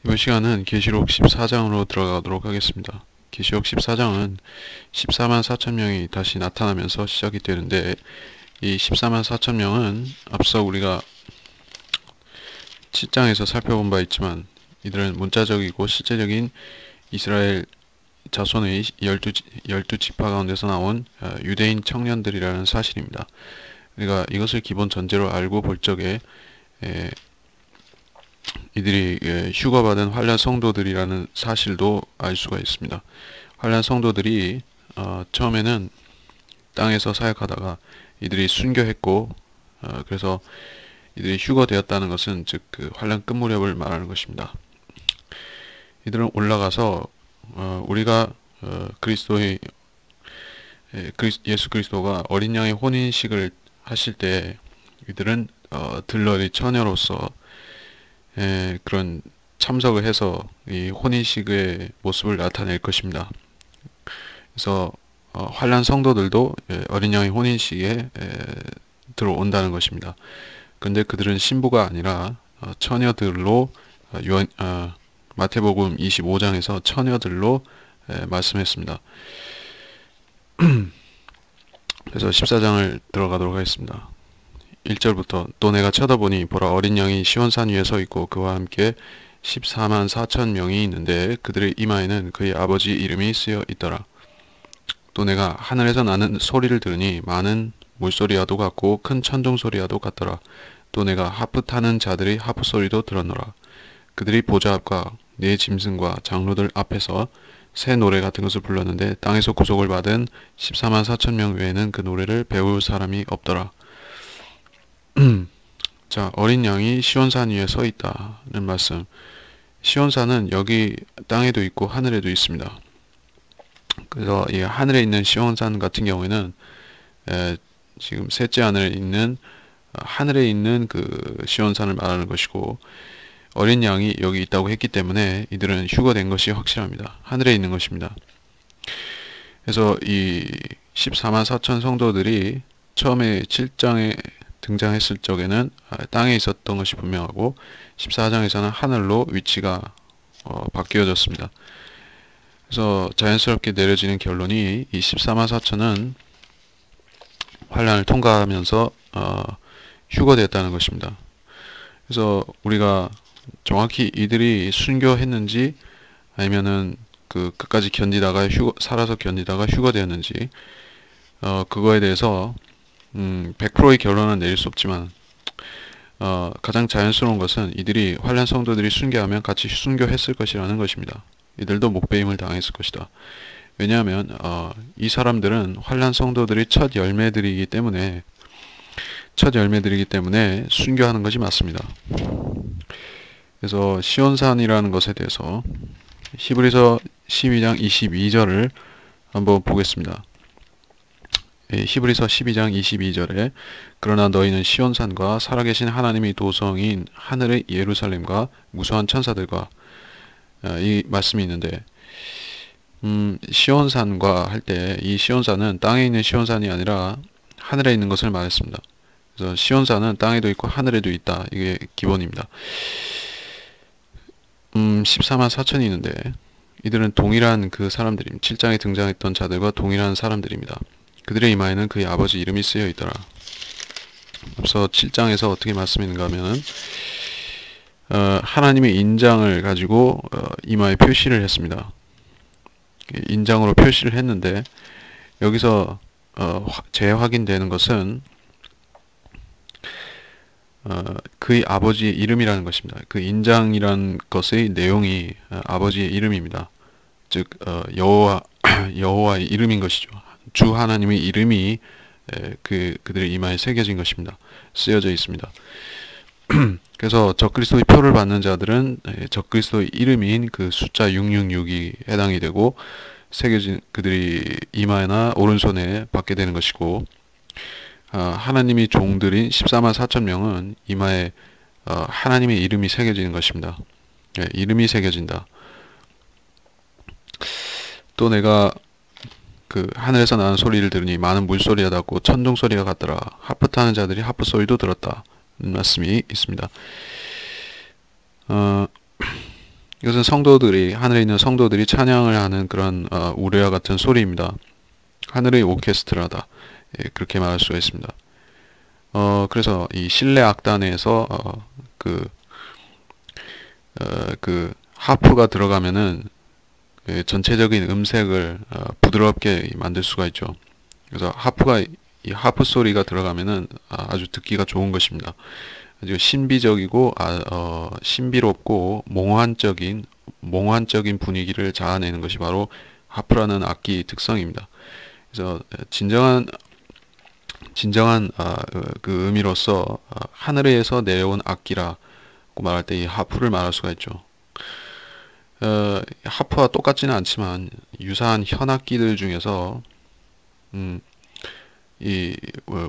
이번 시간은 계시록 14장으로 들어가도록 하겠습니다. 계시록 14장은 14만 4천 명이 다시 나타나면서 시작이 되는데, 이 14만 4천 명은 앞서 우리가 7장에서 살펴본 바 있지만 이들은 문자적이고 실제적인 이스라엘 자손의 12 지파 가운데서 나온 유대인 청년들이라는 사실입니다. 우리가 이것을 기본 전제로 알고 볼 적에 이들이 휴거받은 환란 성도들이라는 사실도 알 수가 있습니다. 환란 성도들이 처음에는 땅에서 사역하다가 이들이 순교했고, 그래서 이들이 휴거되었다는 것은 즉 그 환란 끝 무렵을 말하는 것입니다. 이들은 올라가서 우리가 그리스도의 예수 그리스도가 어린 양의 혼인식을 하실 때 이들은 들러리 처녀로서 그런 참석을 해서 이 혼인식의 모습을 나타낼 것입니다. 그래서 환란 성도들도 어린 양의 혼인식에 들어온다는 것입니다. 그런데 그들은 신부가 아니라 처녀들로 마태복음 25장에서 처녀들로 말씀했습니다. 그래서 14장을 들어가도록 하겠습니다. 1절부터 또 내가 쳐다보니 보라 어린 양이 시온산 위에 서 있고 그와 함께 14만 4천 명이 있는데 그들의 이마에는 그의 아버지 이름이 쓰여 있더라. 또 내가 하늘에서 나는 소리를 들으니 많은 물소리와도 같고 큰 천둥 소리와도 같더라. 또 내가 하프 타는 자들의 하프 소리도 들었노라. 그들이 보좌 앞과 네 짐승과 장로들 앞에서 새 노래 같은 것을 불렀는데 땅에서 구속을 받은 14만 4천 명 외에는 그 노래를 배울 사람이 없더라. 자, 어린 양이 시온산 위에 서 있다는 말씀. 시온산은 여기 땅에도 있고 하늘에도 있습니다. 그래서 이 하늘에 있는 시온산 같은 경우에는 지금 셋째 하늘에 있는 그 시온산을 말하는 것이고, 어린 양이 여기 있다고 했기 때문에 이들은 휴거된 것이 확실합니다. 하늘에 있는 것입니다. 그래서 이 14만 4천 성도들이 처음에 7장에 등장했을 적에는 땅에 있었던 것이 분명하고 14장에서는 하늘로 위치가 바뀌어졌습니다. 그래서 자연스럽게 내려지는 결론이 이 14만 4천은 환란을 통과하면서 휴거됐다는 것입니다. 그래서 우리가 정확히 이들이 순교했는지 아니면은 그 끝까지 살아서 견디다가 휴거되었는지 그거에 대해서 100%의 결론은 내릴 수 없지만 가장 자연스러운 것은 이들이 환란 성도들이 순교하면 같이 순교했을 것이라는 것입니다. 이들도 목배임을 당했을 것이다. 왜냐하면 이 사람들은 환란 성도들이 첫 열매들이기 때문에 순교하는 것이 맞습니다. 그래서 시온산이라는 것에 대해서 히브리서 12장 22절을 한번 보겠습니다. 히브리서 12장 22절에 그러나 너희는 시온산과 살아계신 하나님의 도성인 하늘의 예루살렘과 무수한 천사들과 이 말씀이 있는데, 시온산과 할 때 이 시온산은 땅에 있는 시온산이 아니라 하늘에 있는 것을 말했습니다. 그래서 시온산은 땅에도 있고 하늘에도 있다. 이게 기본입니다. 14만 4천이 있는데 이들은 동일한 그 사람들입니다. 7장에 등장했던 자들과 동일한 사람들입니다. 그들의 이마에는 그의 아버지 이름이 쓰여 있더라. 앞서 7장에서 어떻게 말씀했는가 하면은 하나님의 인장을 가지고 이마에 표시를 했습니다. 인장으로 표시를 했는데 여기서 재확인되는 것은 그의 아버지의 이름이라는 것입니다. 그 인장이라는 것의 내용이 아버지의 이름입니다. 즉 여호와의 이름인 것이죠. 주 하나님의 이름이 그들의 이마에 새겨진 것입니다. 쓰여져 있습니다. 그래서 적그리스도의 표를 받는 자들은 적그리스도의 이름인 그 숫자 666이 해당이 되고 새겨진 그들이 이마나 오른손에 받게 되는 것이고, 하나님의 종들인 14만 4천 명은 이마에 하나님의 이름이 새겨지는 것입니다. 이름이 새겨진다. 또 내가 그 하늘에서 나는 소리를 들으니 많은 물소리가 같고 천둥 소리가 같더라. 하프 타는 자들이 하프 소리도 들었다. 말씀이 있습니다. 이것은 성도들이 하늘에 있는 성도들이 찬양을 하는 그런 우레와 같은 소리입니다. 하늘의 오케스트라다. 예, 그렇게 말할 수가 있습니다. 그래서 이 실내 악단에서 그 하프가 들어가면은 전체적인 음색을 부드럽게 만들 수가 있죠. 그래서 이 하프 소리가 들어가면은 아주 듣기가 좋은 것입니다. 아주 신비적이고 신비롭고 몽환적인 분위기를 자아내는 것이 바로 하프라는 악기 특성입니다. 그래서 진정한 그 의미로서 하늘에서 내려온 악기라고 말할 때 이 하프를 말할 수가 있죠. 하프와 똑같지는 않지만 유사한 현악기들 중에서 음,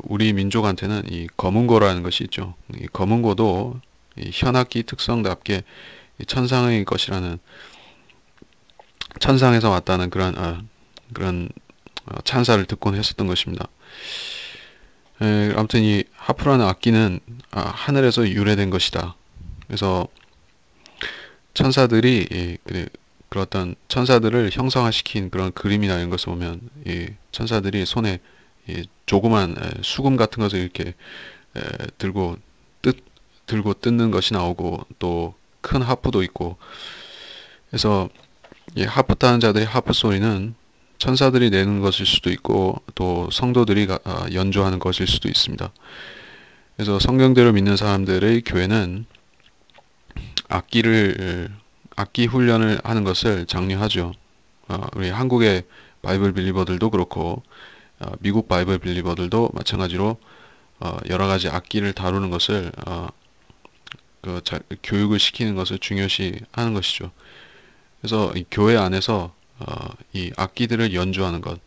우리 민족한테는 이 검은고라는 것이 있죠. 이 검은고도 이 현악기 특성답게 이 천상의 것이라는 천상에서 왔다는 그런 찬사를 듣곤 했었던 것입니다. 아무튼 이 하프라는 악기는 하늘에서 유래된 것이다. 그래서 천사들이 그 어떤 천사들을 형상화시킨 그런 그림이나 이런 것을 보면 이 천사들이 손에 이 조그만 수금 같은 것을 이렇게 들고 들고 뜯는 것이 나오고 또 큰 하프도 있고 그래서 이 하프 타는 자들의 하프 소리는 천사들이 내는 것일 수도 있고 또 성도들이 연주하는 것일 수도 있습니다. 그래서 성경대로 믿는 사람들의 교회는 악기 훈련을 하는 것을 장려하죠. 우리 한국의 바이블 빌리버들도 그렇고 미국 바이블 빌리버들도 마찬가지로 여러 가지 악기를 다루는 것을 교육을 시키는 것을 중요시 하는 것이죠. 그래서 이 교회 안에서 이 악기들을 연주하는 것,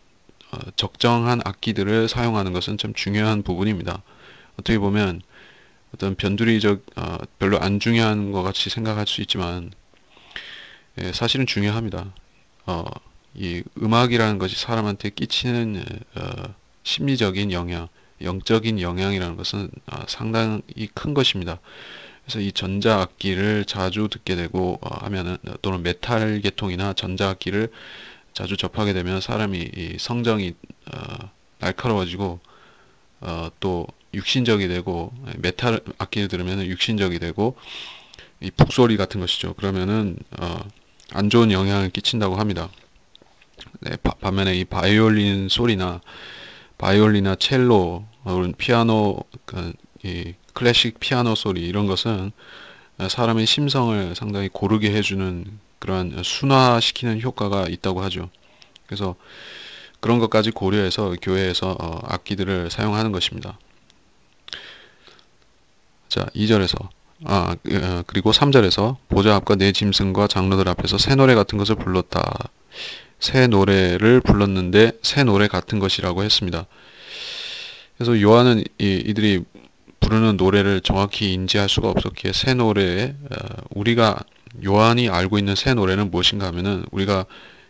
적정한 악기들을 사용하는 것은 참 중요한 부분입니다. 어떻게 보면 어떤 별로 안 중요한 것 같이 생각할 수 있지만 사실은 중요합니다. 이 음악이라는 것이 사람한테 끼치는 심리적인 영향, 영적인 영향이라는 것은 상당히 큰 것입니다. 그래서 이 전자악기를 자주 듣게 되고 하면은 또는 메탈 계통이나 전자악기를 자주 접하게 되면 사람이 이 성정이 날카로워지고 또 육신적이 되고 메탈 악기를 들으면 육신적이 되고 이 북소리 같은 것이죠. 그러면은 안 좋은 영향을 끼친다고 합니다. 네, 반면에 이 바이올린이나 첼로, 피아노, 이 클래식 피아노 소리 이런 것은 사람의 심성을 상당히 고르게 해주는 그러한 순화시키는 효과가 있다고 하죠. 그래서 그런 것까지 고려해서 교회에서 악기들을 사용하는 것입니다. 자, 2절에서 그리고 3절에서 보좌 앞과 내 짐승과 장로들 앞에서 새 노래 같은 것을 불렀다. 새 노래를 불렀는데 새 노래 같은 것이라고 했습니다. 그래서 요한은 이들이 부르는 노래를 정확히 인지할 수가 없었기에 새 노래에 우리가 요한이 알고 있는 새 노래는 무엇인가 하면은 우리가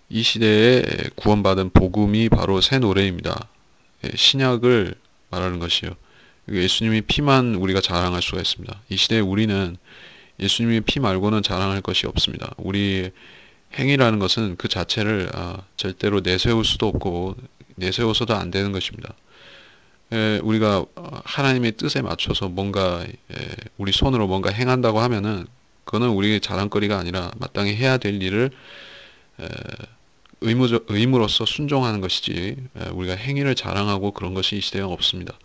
이 시대에 구원받은 복음이 바로 새 노래입니다. 신약을 말하는 것이요. 예수님의 피만 우리가 자랑할 수가 있습니다. 이 시대에 우리는 예수님의 피 말고는 자랑할 것이 없습니다. 우리의 행위라는 것은 그 자체를 절대로 내세울 수도 없고 내세워서도 안 되는 것입니다. 우리가 하나님의 뜻에 맞춰서 뭔가 우리 손으로 뭔가 행한다고 하면은 그거는 우리의 자랑거리가 아니라 마땅히 해야 될 일을 의무로서 순종하는 것이지 우리가 행위를 자랑하고 그런 것이 이 시대에 없습니다.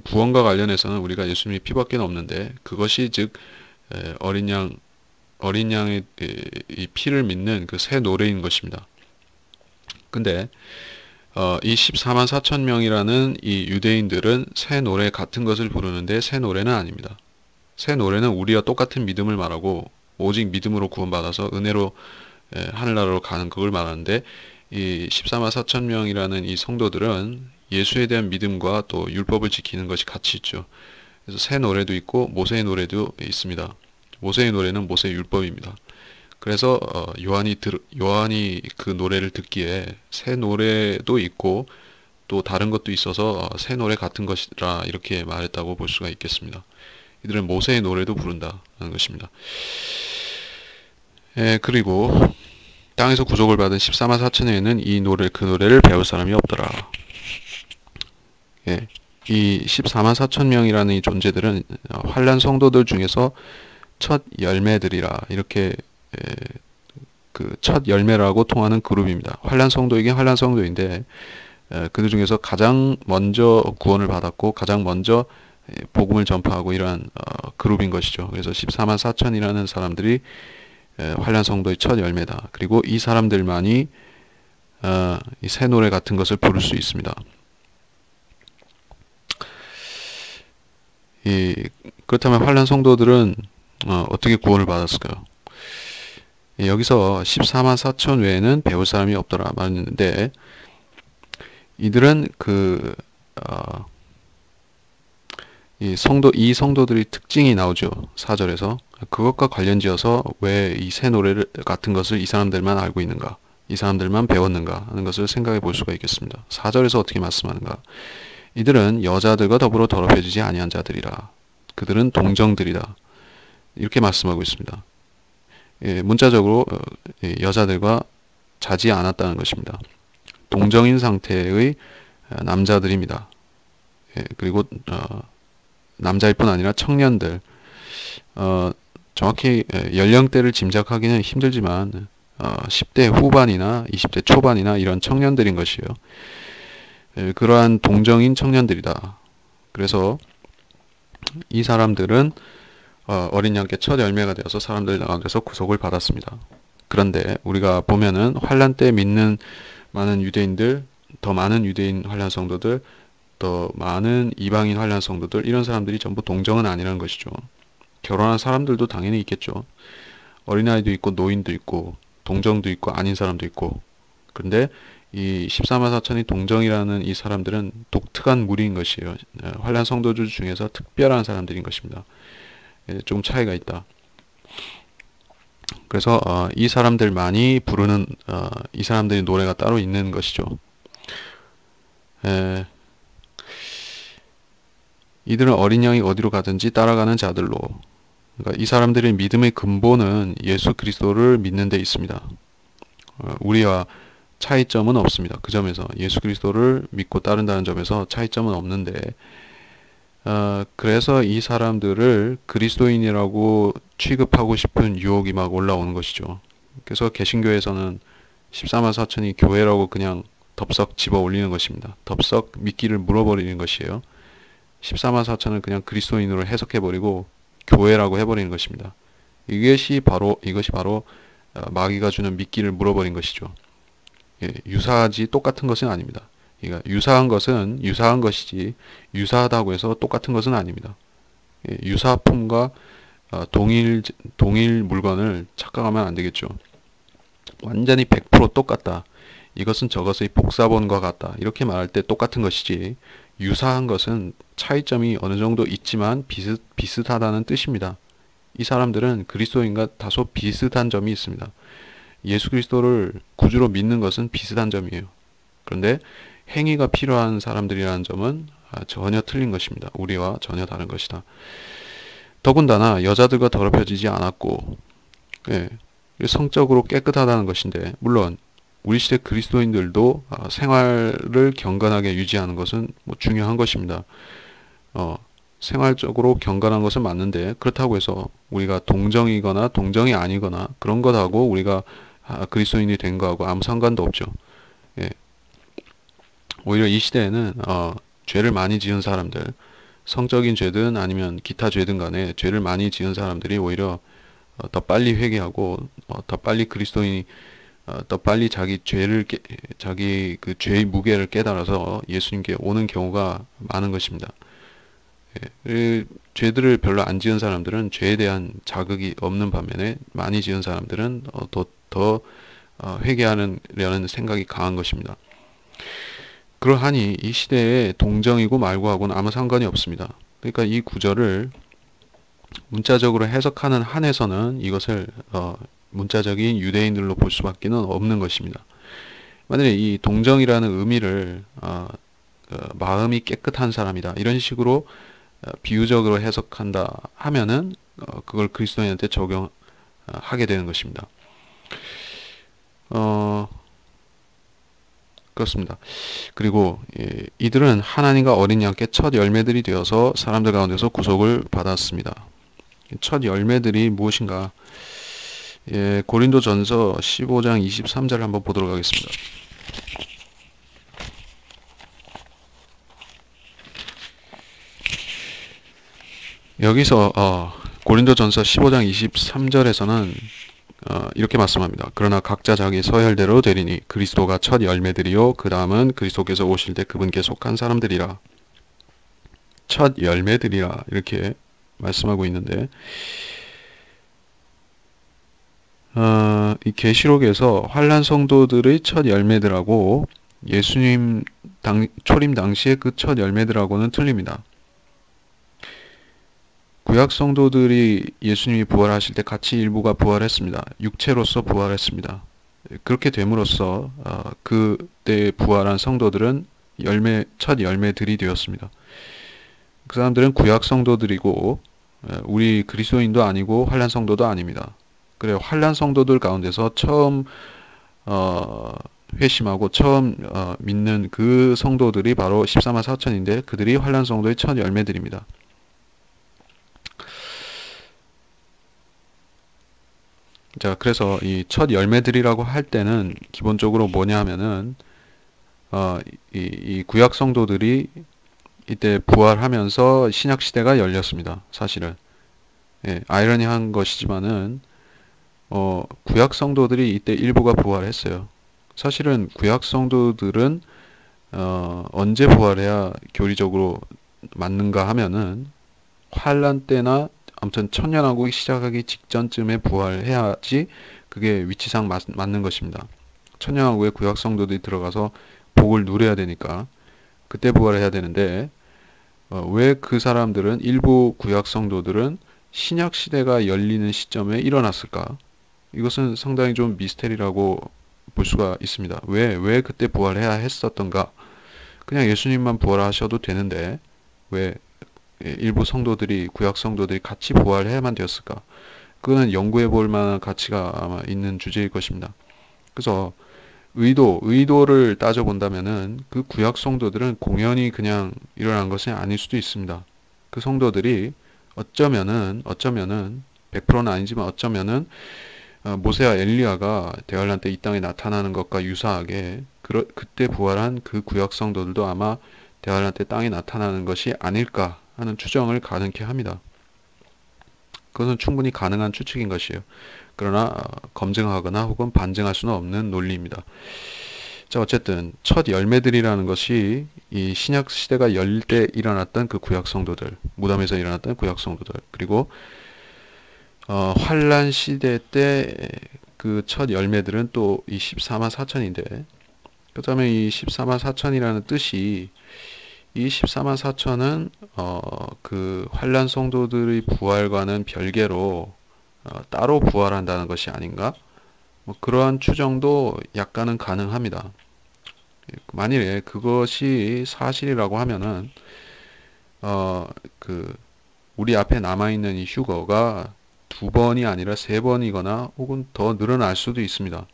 구원과 관련해서는 우리가 예수님의 피밖에 없는데 그것이 즉 어린 양의 이 피를 믿는 그 새 노래인 것입니다. 근데 이 14만 4천 명이라는 이 유대인들은 새 노래 같은 것을 부르는데 새 노래는 아닙니다. 새 노래는 우리와 똑같은 믿음을 말하고 오직 믿음으로 구원받아서 은혜로 하늘나라로 가는 그걸 말하는데 이 14만 4천 명이라는 이 성도들은 예수에 대한 믿음과 또 율법을 지키는 것이 같이 있죠. 그래서 새 노래도 있고 모세의 노래도 있습니다. 모세의 노래는 모세의 율법입니다. 그래서 요한이 그 노래를 듣기에 새 노래도 있고 또 다른 것도 있어서 새 노래 같은 것이라 이렇게 말했다고 볼 수가 있겠습니다. 이들은 모세의 노래도 부른다는 것입니다. 그리고 땅에서 구속을 받은 14만 4천 외에는 그 노래를 배울 사람이 없더라. 예, 이 14만 4천 명이라는 이 존재들은 환란 성도들 중에서 첫 열매들이라 이렇게 그 첫 열매라고 통하는 그룹입니다. 환란 성도이긴 환란 성도인데 그들 중에서 가장 먼저 구원을 받았고 가장 먼저 복음을 전파하고 이러한 그룹인 것이죠. 그래서 14만 4천이라는 사람들이 환란 성도의 첫 열매다. 그리고 이 사람들만이 이 새 노래 같은 것을 부를 수 있습니다. 그렇다면 환란 성도들은 어떻게 구원을 받았을까요? 여기서 14만 4천 외에는 배울 사람이 없더라 말했는데 이들은 이 성도들의 특징이 나오죠. 4절에서 그것과 관련지어서 왜 이 새 노래 같은 것을 이 사람들만 알고 있는가, 이 사람들만 배웠는가 하는 것을 생각해 볼 수가 있겠습니다. 4절에서 어떻게 말씀하는가? 이들은 여자들과 더불어 더럽혀지지 아니한 자들이라. 그들은 동정들이다. 이렇게 말씀하고 있습니다. 문자적으로 여자들과 자지 않았다는 것입니다. 동정인 상태의 남자들입니다. 그리고 남자일 뿐 아니라 청년들, 정확히 연령대를 짐작하기는 힘들지만 10대 후반이나 20대 초반이나 이런 청년들인 것이에요. 그러한 동정인 청년들이다. 그래서 이 사람들은 어린 양께 첫 열매가 되어서 사람들 가운데서 구속을 받았습니다. 그런데 우리가 보면은 환란 때 믿는 많은 유대인들, 더 많은 유대인 환란 성도들, 더 많은 이방인 환란 성도들, 이런 사람들이 전부 동정은 아니라는 것이죠. 결혼한 사람들도 당연히 있겠죠. 어린아이도 있고 노인도 있고 동정도 있고 아닌 사람도 있고. 그런데 이 14만 4천이 동정이라는 이 사람들은 독특한 무리인 것이에요. 환란 성도들 중에서 특별한 사람들인 것입니다. 조금 차이가 있다. 그래서 이 사람들만이 부르는 이 사람들의 노래가 따로 있는 것이죠. 이들은 어린 양이 어디로 가든지 따라가는 자들로. 그러니까 이 사람들의 믿음의 근본은 예수 그리스도를 믿는 데 있습니다. 우리와 차이점은 없습니다. 그 점에서 예수 그리스도를 믿고 따른다는 점에서 차이점은 없는데 그래서 이 사람들을 그리스도인이라고 취급하고 싶은 유혹이 막 올라오는 것이죠. 그래서 개신교에서는 14만 4천이 교회라고 그냥 덥석 집어 올리는 것입니다. 덥석 미끼를 물어버리는 것이에요. 14만 4천을 그냥 그리스도인으로 해석해버리고 교회라고 해버리는 것입니다. 이것이 바로 마귀가 주는 미끼를 물어버린 것이죠. 유사하지 똑같은 것은 아닙니다. 그러니까 유사한 것은 유사한 것이지 유사하다고 해서 똑같은 것은 아닙니다. 유사품과 동일 물건을 착각하면 안 되겠죠. 완전히 100% 똑같다. 이것은 저것의 복사본과 같다. 이렇게 말할 때 똑같은 것이지 유사한 것은 차이점이 어느 정도 있지만 비슷하다는 뜻입니다. 이 사람들은 그리스도인과 다소 비슷한 점이 있습니다. 예수 그리스도를 구주로 믿는 것은 비슷한 점이에요. 그런데 행위가 필요한 사람들이라는 점은 전혀 틀린 것입니다. 우리와 전혀 다른 것이다. 더군다나 여자들과 더럽혀지지 않았고 성적으로 깨끗하다는 것인데 물론 우리 시대 그리스도인들도 생활을 경건하게 유지하는 것은 중요한 것입니다. 생활적으로 경건한 것은 맞는데 그렇다고 해서 우리가 동정이거나 동정이 아니거나 그런 것하고 우리가 그리스도인이 된 거하고 아무 상관도 없죠. 오히려 이 시대에는 죄를 많이 지은 사람들, 성적인 죄든 아니면 기타 죄든 간에 죄를 많이 지은 사람들이 오히려 더 빨리 회개하고 더 빨리 그리스도인이 더 빨리 자기 그 죄의 무게를 깨달아서 예수님께 오는 경우가 많은 것입니다. 죄들을 별로 안 지은 사람들은 죄에 대한 자극이 없는 반면에 많이 지은 사람들은 더 회개하려는 생각이 강한 것입니다. 그러하니 이 시대에 동정이고 말고하고는 아무 상관이 없습니다. 그러니까 이 구절을 문자적으로 해석하는 한에서는 이것을 문자적인 유대인들로 볼 수밖에 없는 것입니다. 만약에 이 동정이라는 의미를 마음이 깨끗한 사람이다 이런 식으로 비유적으로 해석한다 하면은 그걸 그리스도인한테 하게 되는 것입니다. 어, 그렇습니다. 그리고 이들은 하나님과 어린 양께 첫 열매들이 되어서 사람들 가운데서 구속을 받았습니다. 첫 열매들이 무엇인가? 고린도전서 15장 23절을 한번 보도록 하겠습니다. 여기서 고린도전서 15장 23절에서는 이렇게 말씀합니다. 그러나 각자 자기 서열대로 되리니 그리스도가 첫 열매들이요 그 다음은 그리스도께서 오실 때 그분께 속한 사람들이라. 첫 열매들이라 이렇게 말씀하고 있는데 이 계시록에서 환난 성도들의 첫 열매들하고 예수님 초림 당시의 그 첫 열매들하고는 틀립니다. 구약 성도들이 예수님이 부활하실 때 같이 일부가 부활했습니다. 육체로서 부활했습니다. 그렇게 됨으로써 그때 부활한 성도들은 첫 열매들이 되었습니다. 그 사람들은 구약 성도들이고 우리 그리스도인도 아니고 환난 성도도 아닙니다. 그래요. 환난 성도들 가운데서 처음 회심하고 처음 믿는 그 성도들이 바로 14만 4천인데 그들이 환난 성도의 첫 열매들입니다. 자, 그래서 이 첫 열매들이라고 할 때는 기본적으로 뭐냐 하면은 이 구약 성도들이 이때 부활하면서 신약 시대가 열렸습니다. 사실은 아이러니한 것이지만은 구약 성도들이 이때 일부가 부활했어요. 사실은 구약 성도들은 언제 부활해야 교리적으로 맞는가 하면은 환란 때나 아무튼 천년왕국이 시작하기 직전쯤에 부활해야지 그게 위치상 맞는 것입니다. 천년왕국에 구약 성도들이 들어가서 복을 누려야 되니까 그때 부활해야 되는데 왜 그 사람들은 일부 구약 성도들은 신약 시대가 열리는 시점에 일어났을까? 이것은 상당히 좀 미스테리라고 볼 수가 있습니다. 왜 그때 부활해야 했었던가? 그냥 예수님만 부활하셔도 되는데 왜 일부 성도들이 구약 성도들이 같이 부활해야만 되었을까? 그거는 연구해 볼 만한 가치가 아마 있는 주제일 것입니다. 그래서 의도를 따져본다면은 그 구약 성도들은 공연히 그냥 일어난 것이 아닐 수도 있습니다. 그 성도들이 어쩌면은 100%는 아니지만 어쩌면은 모세와 엘리야가 대환란 때 이 땅에 나타나는 것과 유사하게 그때 부활한 그 구약 성도들도 아마 대환란 때 땅에 나타나는 것이 아닐까 하는 추정을 가능케 합니다. 그것은 충분히 가능한 추측인 것이에요. 그러나 검증하거나 혹은 반증할 수는 없는 논리입니다. 자, 어쨌든 첫 열매들이라는 것이 이 신약 시대가 열릴 때 일어났던 그 구약 성도들, 무덤에서 일어났던 구약 성도들, 그리고 환란 시대 때 그 첫 열매들은 또 이 14만 4천인데, 그 다음에 이 14만 4천이라는 뜻이 이 14만 4천은 그 환란 성도들의 부활과는 별개로 따로 부활한다는 것이 아닌가? 뭐 그러한 추정도 약간은 가능합니다. 만일에 그것이 사실이라고 하면은 그 우리 앞에 남아있는 이 휴거가 두 번이 아니라 세 번이거나 혹은 더 늘어날 수도 있습니다.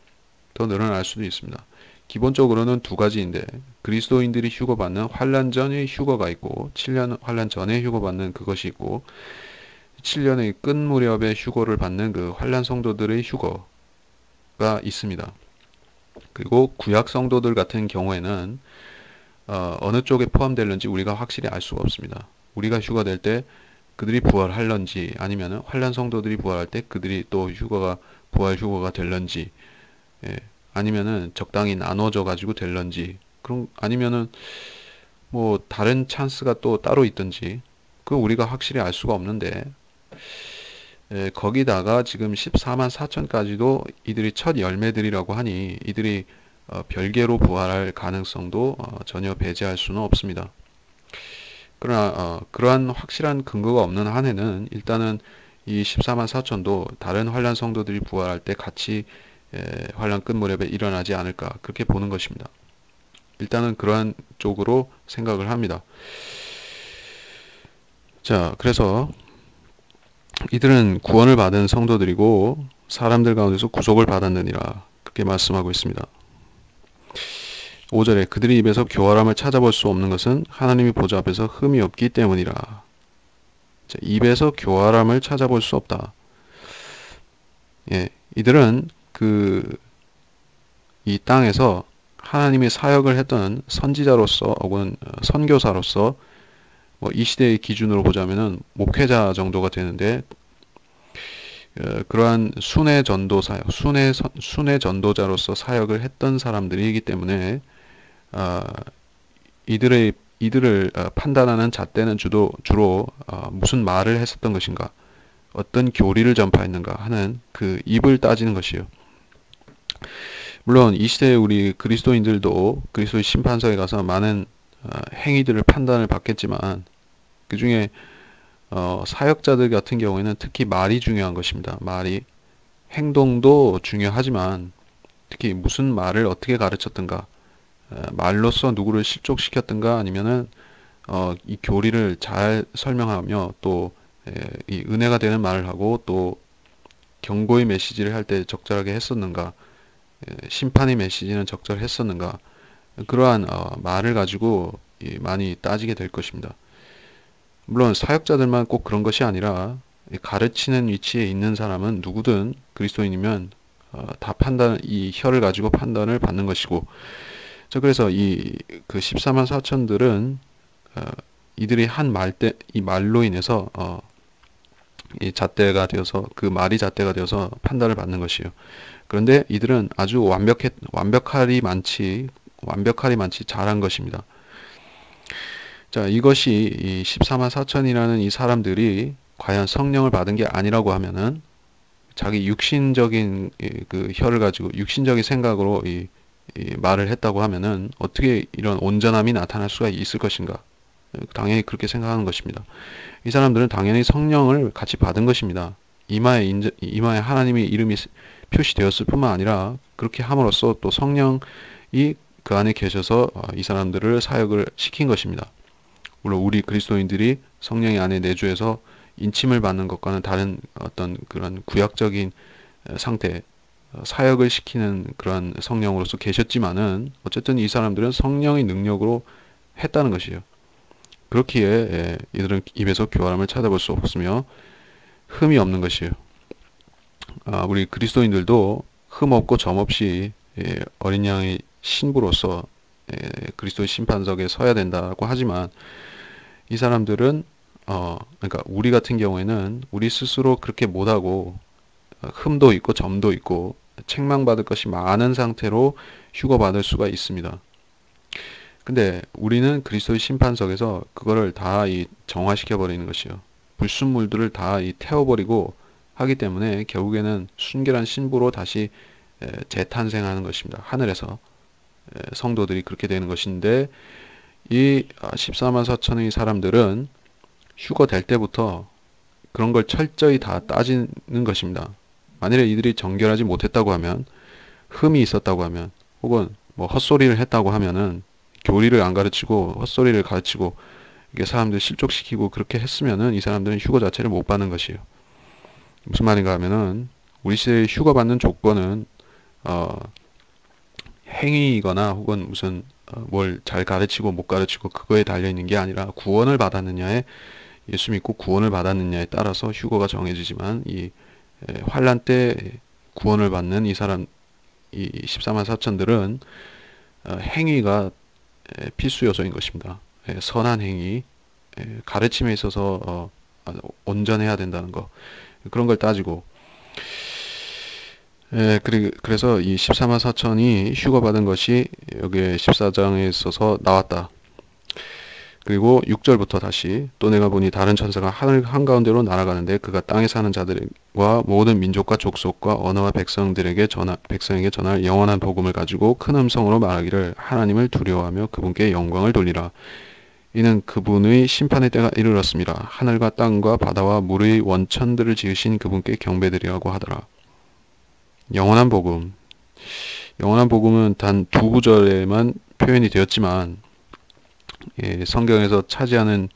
더 늘어날 수도 있습니다. 기본적으로는 두 가지인데 그리스도인들이 휴거받는 환란 전의 휴거가 있고 7년 환란 전에 휴거받는 그것이 있고 7년의 끝 무렵에 휴거를 받는 그 환란 성도들의 휴거가 있습니다. 그리고 구약 성도들 같은 경우에는 어느 쪽에 포함될는지 우리가 확실히 알 수가 없습니다. 우리가 휴거될 때 그들이 부활할런지 아니면 환란 성도들이 부활할 때 그들이 또 부활 휴거가 될런지 아니면은 적당히 나눠져 가지고 될런지 그럼 아니면은 뭐 다른 찬스가 또 따로 있든지 그 우리가 확실히 알 수가 없는데 거기다가 지금 14만 4천까지도 이들이 첫 열매들이라고 하니 이들이 별개로 부활할 가능성도 전혀 배제할 수는 없습니다. 그러나 그러한 확실한 근거가 없는 한에는 일단은 이 14만 4천도 다른 환란 성도들이 부활할 때 같이 환란 끝 무렵에 일어나지 않을까 그렇게 보는 것입니다. 일단은 그러한 쪽으로 생각을 합니다. 자, 그래서 이들은 구원을 받은 성도들이고 사람들 가운데서 구속을 받았느니라. 그렇게 말씀하고 있습니다. 5절에 그들의 입에서 교활함을 찾아볼 수 없는 것은 하나님의 보좌 앞에서 흠이 없기 때문이라. 자, 입에서 교활함을 찾아볼 수 없다. 예, 이들은 이 땅에서 하나님의 사역을 했던 선지자로서 혹은 선교사로서 이 시대의 기준으로 보자면은 목회자 정도가 되는데 그러한 순회 전도 사역, 순회 전도자로서 사역을 했던 사람들이기 때문에 이들을 판단하는 잣대는 주로 무슨 말을 했었던 것인가, 어떤 교리를 전파했는가 하는 그 입을 따지는 것이요. 물론 이 시대에 우리 그리스도인들도 그리스도의 심판석에 가서 많은 행위들을 판단을 받겠지만 그 중에 사역자들 같은 경우에는 특히 말이 중요한 것입니다. 말이, 행동도 중요하지만 특히 무슨 말을 어떻게 가르쳤던가, 말로써 누구를 실족시켰던가, 아니면은 이 교리를 잘 설명하며 또 이 은혜가 되는 말을 하고 또 경고의 메시지를 할 때 적절하게 했었는가, 심판의 메시지는 적절했었는가, 그러한 말을 가지고 많이 따지게 될 것입니다. 물론 사역자들만 꼭 그런 것이 아니라 가르치는 위치에 있는 사람은 누구든 그리스도인이면 다 이 혀를 가지고 판단을 받는 것이고, 그래서 그 14만 4천들은 이들이 한 이 말로 인해서 이 잣대가 되어서, 그 말이 잣대가 되어서 판단을 받는 것이요. 그런데 이들은 아주 완벽하리 많지 잘한 것입니다. 자, 이것이 이 14만 4천이라는 이 사람들이 과연 성령을 받은 게 아니라고 하면은 자기 육신적인 그 혀를 가지고 육신적인 생각으로 이 말을 했다고 하면은 어떻게 이런 온전함이 나타날 수가 있을 것인가? 당연히 그렇게 생각하는 것입니다. 이 사람들은 당연히 성령을 같이 받은 것입니다. 이마에 하나님의 이름이 표시되었을 뿐만 아니라 그렇게 함으로써 또 성령이 그 안에 계셔서 이 사람들을 사역을 시킨 것입니다. 물론 우리 그리스도인들이 성령의 안에 내주해서 인침을 받는 것과는 다른 어떤 그런 구약적인 상태, 사역을 시키는 그런 성령으로서 계셨지만은 어쨌든 이 사람들은 성령의 능력으로 했다는 것이에요. 그렇기에 이들은 입에서 교활함을 찾아볼 수 없으며 흠이 없는 것이에요. 우리 그리스도인들도 흠 없고 점 없이 어린 양의 신부로서 그리스도의 심판석에 서야 된다고 하지만 이 사람들은 그러니까 우리 같은 경우에는 우리 스스로 그렇게 못하고 흠도 있고 점도 있고 책망받을 것이 많은 상태로 휴거받을 수가 있습니다. 근데 우리는 그리스도의 심판석에서 그거를 다 정화시켜 버리는 것이요. 불순물들을 다 태워버리고 하기 때문에 결국에는 순결한 신부로 다시 재탄생하는 것입니다. 하늘에서 성도들이 그렇게 되는 것인데 이 14만 4천의 사람들은 휴거될 때부터 그런 걸 철저히 다 따지는 것입니다. 만일에 이들이 정결하지 못했다고 하면, 흠이 있었다고 하면, 혹은 뭐 헛소리를 했다고 하면은, 교리를 안 가르치고 헛소리를 가르치고 이게 사람들 실족시키고 그렇게 했으면은 이 사람들은 휴거 자체를 못 받는 것이에요. 무슨 말인가 하면은 우리 시대의 휴거 받는 조건은 행위이거나 혹은 무슨 뭘 잘 가르치고 못 가르치고 그거에 달려 있는 게 아니라 구원을 받았느냐에, 예수 믿고 구원을 받았느냐에 따라서 휴거가 정해지지만 이 환란 때 구원을 받는 이 14만 4천들은 행위가 필수 요소인 것입니다. 선한 행위, 가르침에 있어서 온전해야 된다는 거, 그런 걸 따지고, 그래서 이 14만 4천이 휴거받은 것이 여기에 14장에 있어서 나왔다. 그리고 6절부터 다시 또 내가 보니 다른 천사가 하늘 한가운데로 날아가는데 그가 땅에 사는 자들과 모든 민족과 족속과 언어와 백성에게 전할 영원한 복음을 가지고 큰 음성으로 말하기를 하나님을 두려워하며 그분께 영광을 돌리라. 이는 그분의 심판의 때가 이르렀습니다. 하늘과 땅과 바다와 물의 원천들을 지으신 그분께 경배드리라고 하더라. 영원한 복음. 영원한 복음은 단 2구절에만 표현이 되었지만 성경에서 차지하는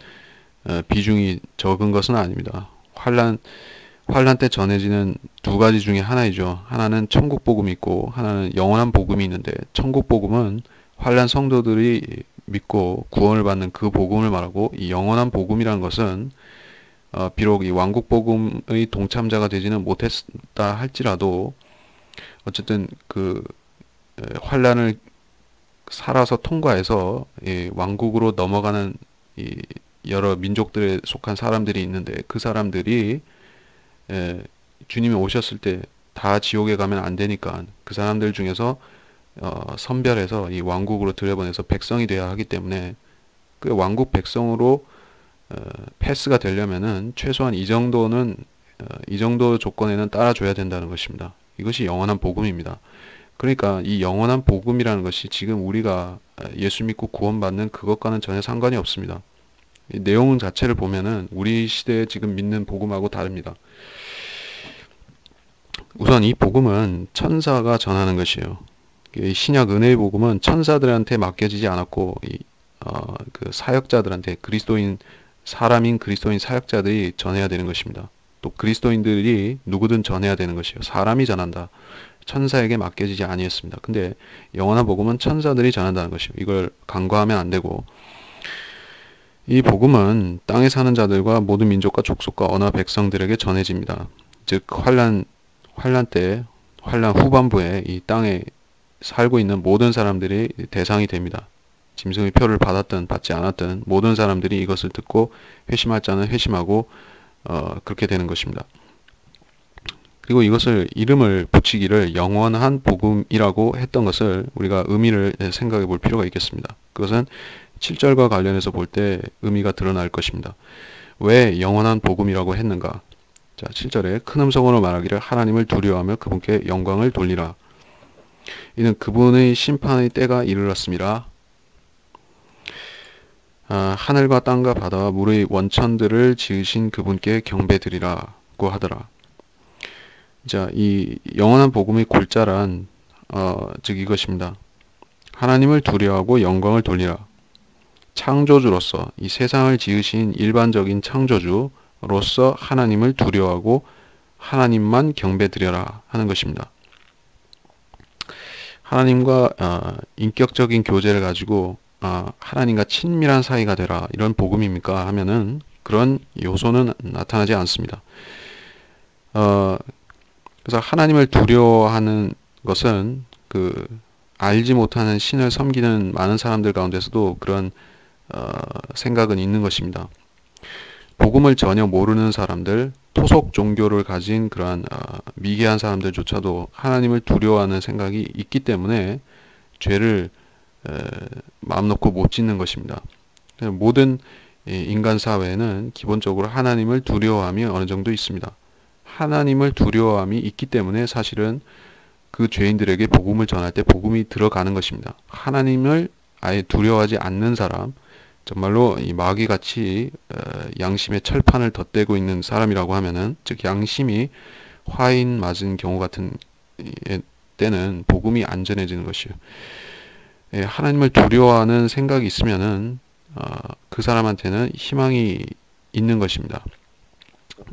비중이 적은 것은 아닙니다. 환란 때 전해지는 두 가지 중에 하나이죠. 하나는 천국 복음이 있고 하나는 영원한 복음이 있는데, 천국 복음은 환란 성도들이 믿고 구원을 받는 그 복음을 말하고, 이 영원한 복음이라는 것은 비록 이 왕국 복음의 동참자가 되지는 못했다 할지라도 어쨌든 그 환란을 살아서 통과해서 왕국으로 넘어가는 이 여러 민족들에 속한 사람들이 있는데, 그 사람들이 주님이 오셨을 때 다 지옥에 가면 안 되니까 그 사람들 중에서 선별해서 이 왕국으로 들여보내서 백성이 되어야 하기 때문에, 그 왕국 백성으로 패스가 되려면은 최소한 이 정도 조건에는 따라줘야 된다는 것입니다. 이것이 영원한 복음입니다. 그러니까 이 영원한 복음이라는 것이 지금 우리가 예수 믿고 구원받는 그것과는 전혀 상관이 없습니다. 이 내용 자체를 보면은 우리 시대에 지금 믿는 복음하고 다릅니다. 우선 이 복음은 천사가 전하는 것이에요. 신약 은혜의 복음은 천사들한테 맡겨지지 않았고, 그 사역자들한테, 사람인 그리스도인 사역자들이 전해야 되는 것입니다. 또 그리스도인들이 누구든 전해야 되는 것이에요. 사람이 전한다. 천사에게 맡겨지지 아니했습니다. 근데 영원한 복음은 천사들이 전한다는 것이에요. 이걸 간과하면 안 되고, 이 복음은 땅에 사는 자들과 모든 민족과 족속과 언어 백성들에게 전해집니다. 즉 환란 때, 환란 후반부에 이 땅에 살고 있는 모든 사람들이 대상이 됩니다. 짐승의 표를 받았든 받지 않았든 모든 사람들이 이것을 듣고 회심할 자는 회심하고 그렇게 되는 것입니다. 그리고 이것을 이름을 붙이기를 영원한 복음이라고 했던 것을 우리가 의미를 생각해 볼 필요가 있겠습니다. 그것은 7절과 관련해서 볼 때 의미가 드러날 것입니다. 왜 영원한 복음이라고 했는가? 자, 7절에 큰 음성으로 말하기를 하나님을 두려워하며 그분께 영광을 돌리라. 이는 그분의 심판의 때가 이르렀습니다. 하늘과 땅과 바다와 물의 원천들을 지으신 그분께 경배드리라고 하더라. 자, 이 영원한 복음의 골자란 즉 이것입니다. 하나님을 두려워하고 영광을 돌리라. 창조주로서, 이 세상을 지으신 일반적인 창조주로서 하나님을 두려워하고 하나님만 경배드려라 하는 것입니다. 하나님과 인격적인 교제를 가지고 하나님과 친밀한 사이가 되라, 이런 복음입니까 하면은 그런 요소는 나타나지 않습니다. 그래서 하나님을 두려워하는 것은 그 알지 못하는 신을 섬기는 많은 사람들 가운데서도 그런 생각은 있는 것입니다. 복음을 전혀 모르는 사람들, 토속 종교를 가진 그러한 미개한 사람들조차도 하나님을 두려워하는 생각이 있기 때문에 죄를 마음 놓고 못 짓는 것입니다. 모든 인간 사회에는 기본적으로 하나님을 두려워함이 어느 정도 있습니다. 하나님을 두려워함이 있기 때문에 사실은 그 죄인들에게 복음을 전할 때 복음이 들어가는 것입니다. 하나님을 아예 두려워하지 않는 사람, 정말로 이 마귀같이 양심의 철판을 덧대고 있는 사람이라고 하면은, 즉 양심이 화인 맞은 경우 같은 때는 복음이 안 전해지는 것이에요. 하나님을 두려워하는 생각이 있으면은 그 사람한테는 희망이 있는 것입니다.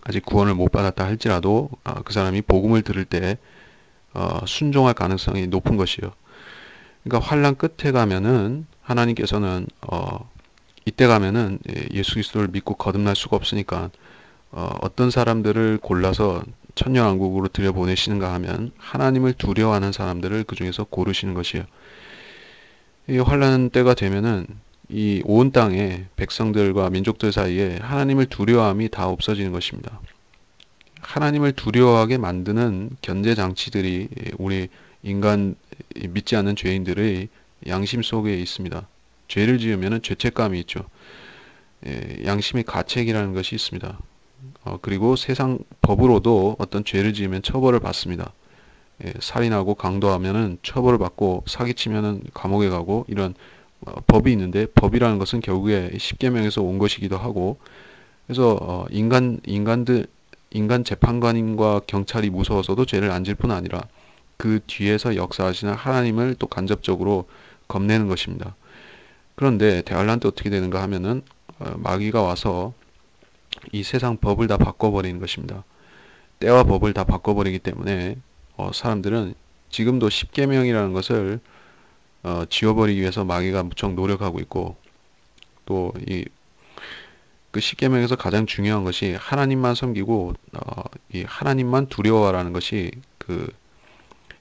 아직 구원을 못 받았다 할지라도 그 사람이 복음을 들을 때 순종할 가능성이 높은 것이요. 그러니까 환란 끝에 가면은 하나님께서는 이때 가면은 예수 그리스도를 믿고 거듭날 수가 없으니까 어떤 사람들을 골라서 천년왕국으로 들여보내시는가 하면 하나님을 두려워하는 사람들을 그 중에서 고르시는 것이에요. 이 환란 때가 되면은 이 온 땅의 백성들과 민족들 사이에 하나님을 두려워함이 다 없어지는 것입니다. 하나님을 두려워하게 만드는 견제 장치들이 우리 인간, 믿지 않는 죄인들의 양심 속에 있습니다. 죄를 지으면 죄책감이 있죠. 양심의 가책이라는 것이 있습니다. 그리고 세상 법으로도 어떤 죄를 지으면 처벌을 받습니다. 살인하고 강도하면은 처벌을 받고, 사기치면은 감옥에 가고, 이런 법이 있는데, 법이라는 것은 결국에 십계명에서 온 것이기도 하고, 그래서 인간 재판관인과 경찰이 무서워서도 죄를 안 질 뿐 아니라 그 뒤에서 역사하시는 하나님을 또 간접적으로 겁내는 것입니다. 그런데 대환란 때 어떻게 되는가 하면은 마귀가 와서 이 세상 법을 다 바꿔버리는 것입니다. 때와 법을 다 바꿔버리기 때문에 사람들은 지금도 십계명이라는 것을 지워버리기 위해서 마귀가 무척 노력하고 있고, 또 그 십계명에서 가장 중요한 것이 하나님만 섬기고 이 하나님만 두려워하라는 것이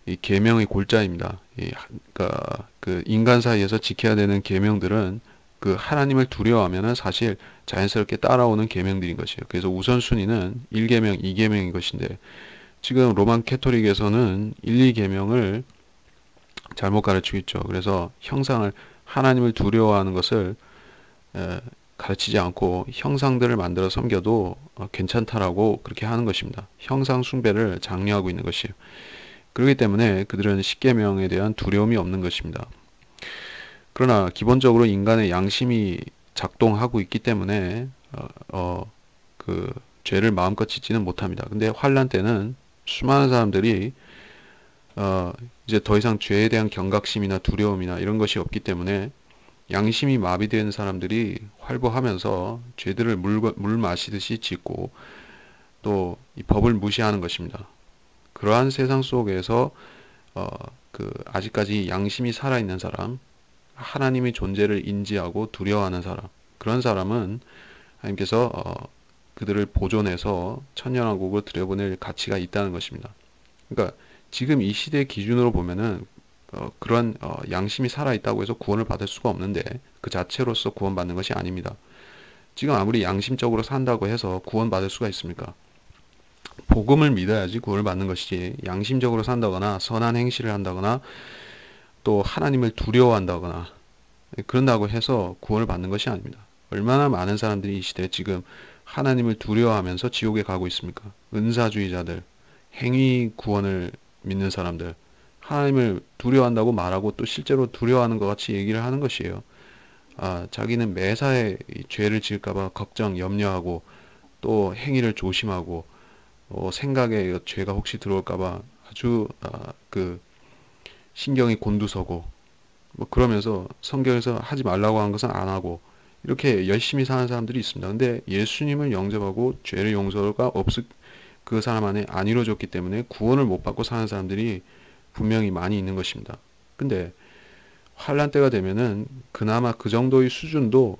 이 계명의 골자입니다. 그러니까 그 인간 사이에서 지켜야 되는 계명들은 그 하나님을 두려워하면은 사실 자연스럽게 따라오는 계명들인 것이에요. 그래서 우선순위는 1계명, 2계명인 것인데, 지금 로만 캐토릭에서는 1, 2계명을 잘못 가르치고 있죠. 그래서 하나님을 두려워하는 것을 가르치지 않고 형상들을 만들어 섬겨도 괜찮다라고 그렇게 하는 것입니다. 형상 숭배를 장려하고 있는 것이에요. 그렇기 때문에 그들은 십계명에 대한 두려움이 없는 것입니다. 그러나 기본적으로 인간의 양심이 작동하고 있기 때문에 그 죄를 마음껏 짓지는 못합니다. 근데 환란 때는 수많은 사람들이 이제 더 이상 죄에 대한 경각심이나 두려움이나 이런 것이 없기 때문에 양심이 마비된 사람들이 활보하면서 죄들을 물 마시듯이 짓고 또 이 법을 무시하는 것입니다. 그러한 세상 속에서 아직까지 양심이 살아있는 사람, 하나님의 존재를 인지하고 두려워하는 사람, 그런 사람은 하나님께서 그들을 보존해서 천년왕국으로 들여보낼 가치가 있다는 것입니다. 그러니까 지금 이 시대 기준으로 보면은 그런 양심이 살아있다고 해서 구원을 받을 수가 없는데, 그 자체로서 구원받는 것이 아닙니다. 지금 아무리 양심적으로 산다고 해서 구원받을 수가 있습니까? 복음을 믿어야지 구원을 받는 것이지, 양심적으로 산다거나 선한 행실을 한다거나 또 하나님을 두려워한다거나 그런다고 해서 구원을 받는 것이 아닙니다. 얼마나 많은 사람들이 이 시대에 지금 하나님을 두려워하면서 지옥에 가고 있습니까? 은사주의자들, 행위 구원을 믿는 사람들, 하나님을 두려워한다고 말하고 또 실제로 두려워하는 것 같이 얘기를 하는 것이에요. 자기는 매사에 죄를 지을까봐 걱정, 염려하고 또 행위를 조심하고 생각에 죄가 혹시 들어올까봐 아주 신경이 곤두서고 뭐 그러면서 성경에서 하지 말라고 한 것은 안 하고 이렇게 열심히 사는 사람들이 있습니다. 근데 예수님을 영접하고 죄의 용서가 그 사람 안에 안 이루어졌기 때문에 구원을 못 받고 사는 사람들이 분명히 많이 있는 것입니다. 근데 환란 때가 되면은 그나마 그 정도의 수준도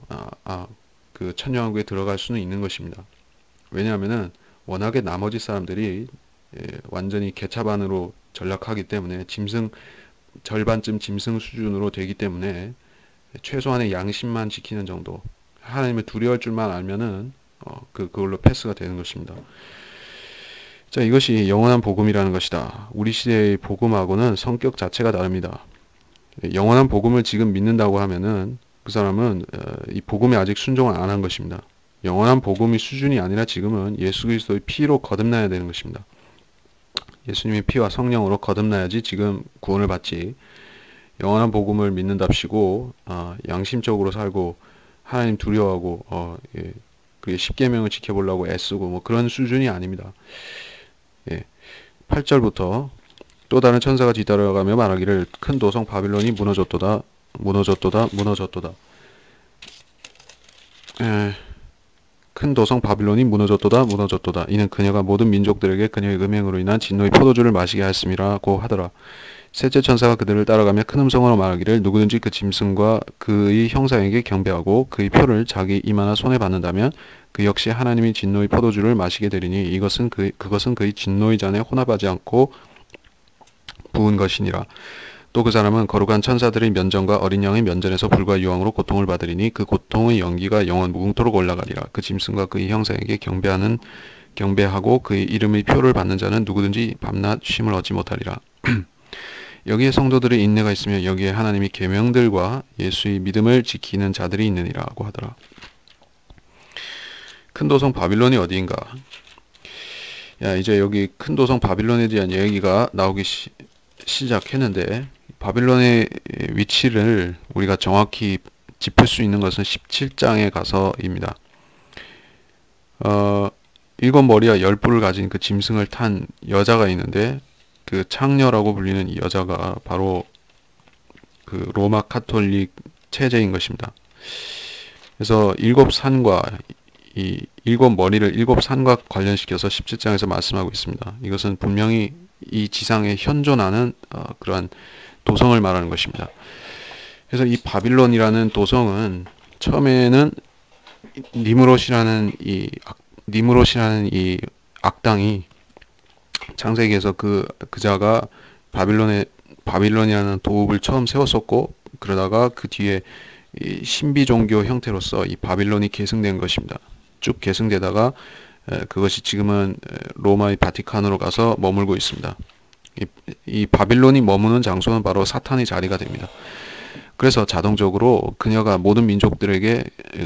그 천년왕국에 들어갈 수는 있는 것입니다. 왜냐하면은 워낙에 나머지 사람들이 완전히 개차반으로 전락하기 때문에 절반쯤 짐승 수준으로 되기 때문에 최소한의 양심만 지키는 정도, 하나님을 두려워할 줄만 알면은 그걸로 패스가 되는 것입니다. 자, 이것이 영원한 복음이라는 것이다. 우리 시대의 복음하고는 성격 자체가 다릅니다. 영원한 복음을 지금 믿는다고 하면은 그 사람은 이 복음에 아직 순종을 안 한 것입니다. 영원한 복음의 수준이 아니라 지금은 예수 그리스도의 피로 거듭나야 되는 것입니다. 예수님의 피와 성령으로 거듭나야지 지금 구원을 받지, 영원한 복음을 믿는답시고 양심적으로 살고 하나님 두려워하고 그게 십계명을 지켜보려고 애쓰고 뭐 그런 수준이 아닙니다. 8절부터 또 다른 천사가 뒤따라가며 말하기를 큰 도성 바빌론이 무너졌도다 무너졌도다 무너졌도다. 큰 도성 바빌론이 무너졌도다 무너졌도다. 이는 그녀가 모든 민족들에게 그녀의 음행으로 인한 진노의 포도주를 마시게 하였음이라고 하더라. 셋째 천사가 그들을 따라가며 큰 음성으로 말하기를 누구든지 그 짐승과 그의 형상에게 경배하고 그의 표를 자기 이마나 손에 받는다면 그 역시 하나님이 진노의 포도주를 마시게 되리니 그것은 그의 진노의 잔에 혼합하지 않고 부은 것이니라. 또 그 사람은 거룩한 천사들의 면전과 어린 양의 면전에서 불과 유황으로 고통을 받으리니 그 고통의 연기가 영원 무궁토록 올라가리라. 그 짐승과 그의 형상에게 경배하고 그의 이름의 표를 받는 자는 누구든지 밤낮 쉼을 얻지 못하리라. 여기에 성도들의 인내가 있으며 여기에 하나님의 계명들과 예수의 믿음을 지키는 자들이 있느니라고 하더라. 큰 도성 바빌론이 어디인가? 이제 여기 큰 도성 바빌론에 대한 얘기가 나오기 시작했는데, 바빌론의 위치를 우리가 정확히 짚을 수 있는 것은 17장에 가서입니다. 7머리와 10뿔을 가진 그 짐승을 탄 여자가 있는데, 그 창녀라고 불리는 이 여자가 바로 그 로마 카톨릭 체제인 것입니다. 그래서 7산과 이 일곱 머리를 일곱 산과 관련시켜서 17장에서 말씀하고 있습니다. 이것은 분명히 이 지상에 현존하는 그러한 도성을 말하는 것입니다. 그래서 이 바빌론이라는 도성은 처음에는 니무롯이라는 이 악당이 창세기에서 그자가 바빌론이라는 도읍을 처음 세웠었고, 그러다가 그 뒤에 이 신비 종교 형태로서 이 바빌론이 계승된 것입니다. 쭉 계승되다가 그것이 지금은 로마의 바티칸으로 가서 머물고 있습니다. 이 바빌론이 머무는 장소는 바로 사탄의 자리가 됩니다. 그래서 자동적으로 그녀가 모든 민족들에게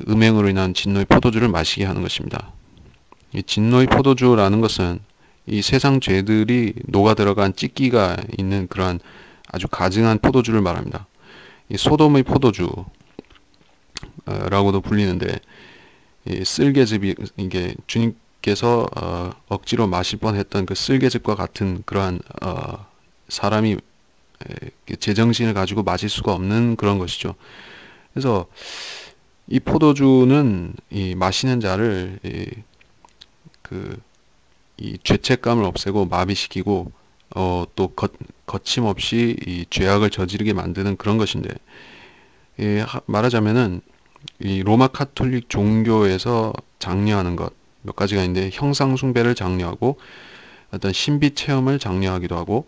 음행으로 인한 진노의 포도주를 마시게 하는 것입니다. 이 진노의 포도주라는 것은 이 세상 죄들이 녹아 들어간 찌기가 있는 그러한 아주 가증한 포도주를 말합니다. 이 소돔의 포도주라고도 불리는데, 이 쓸개즙이 이게 주님께서 억지로 마실 뻔했던 그 쓸개즙과 같은 그러한 사람이 제정신을 가지고 마실 수가 없는 그런 것이죠. 그래서 이 포도주는 이 마시는 자를 이 죄책감을 없애고 마비시키고 또 거침없이 이 죄악을 저지르게 만드는 그런 것인데, 말하자면은 이 로마 카톨릭 종교에서 장려하는 것 몇 가지가 있는데, 형상 숭배를 장려하고 어떤 신비 체험을 장려하기도 하고,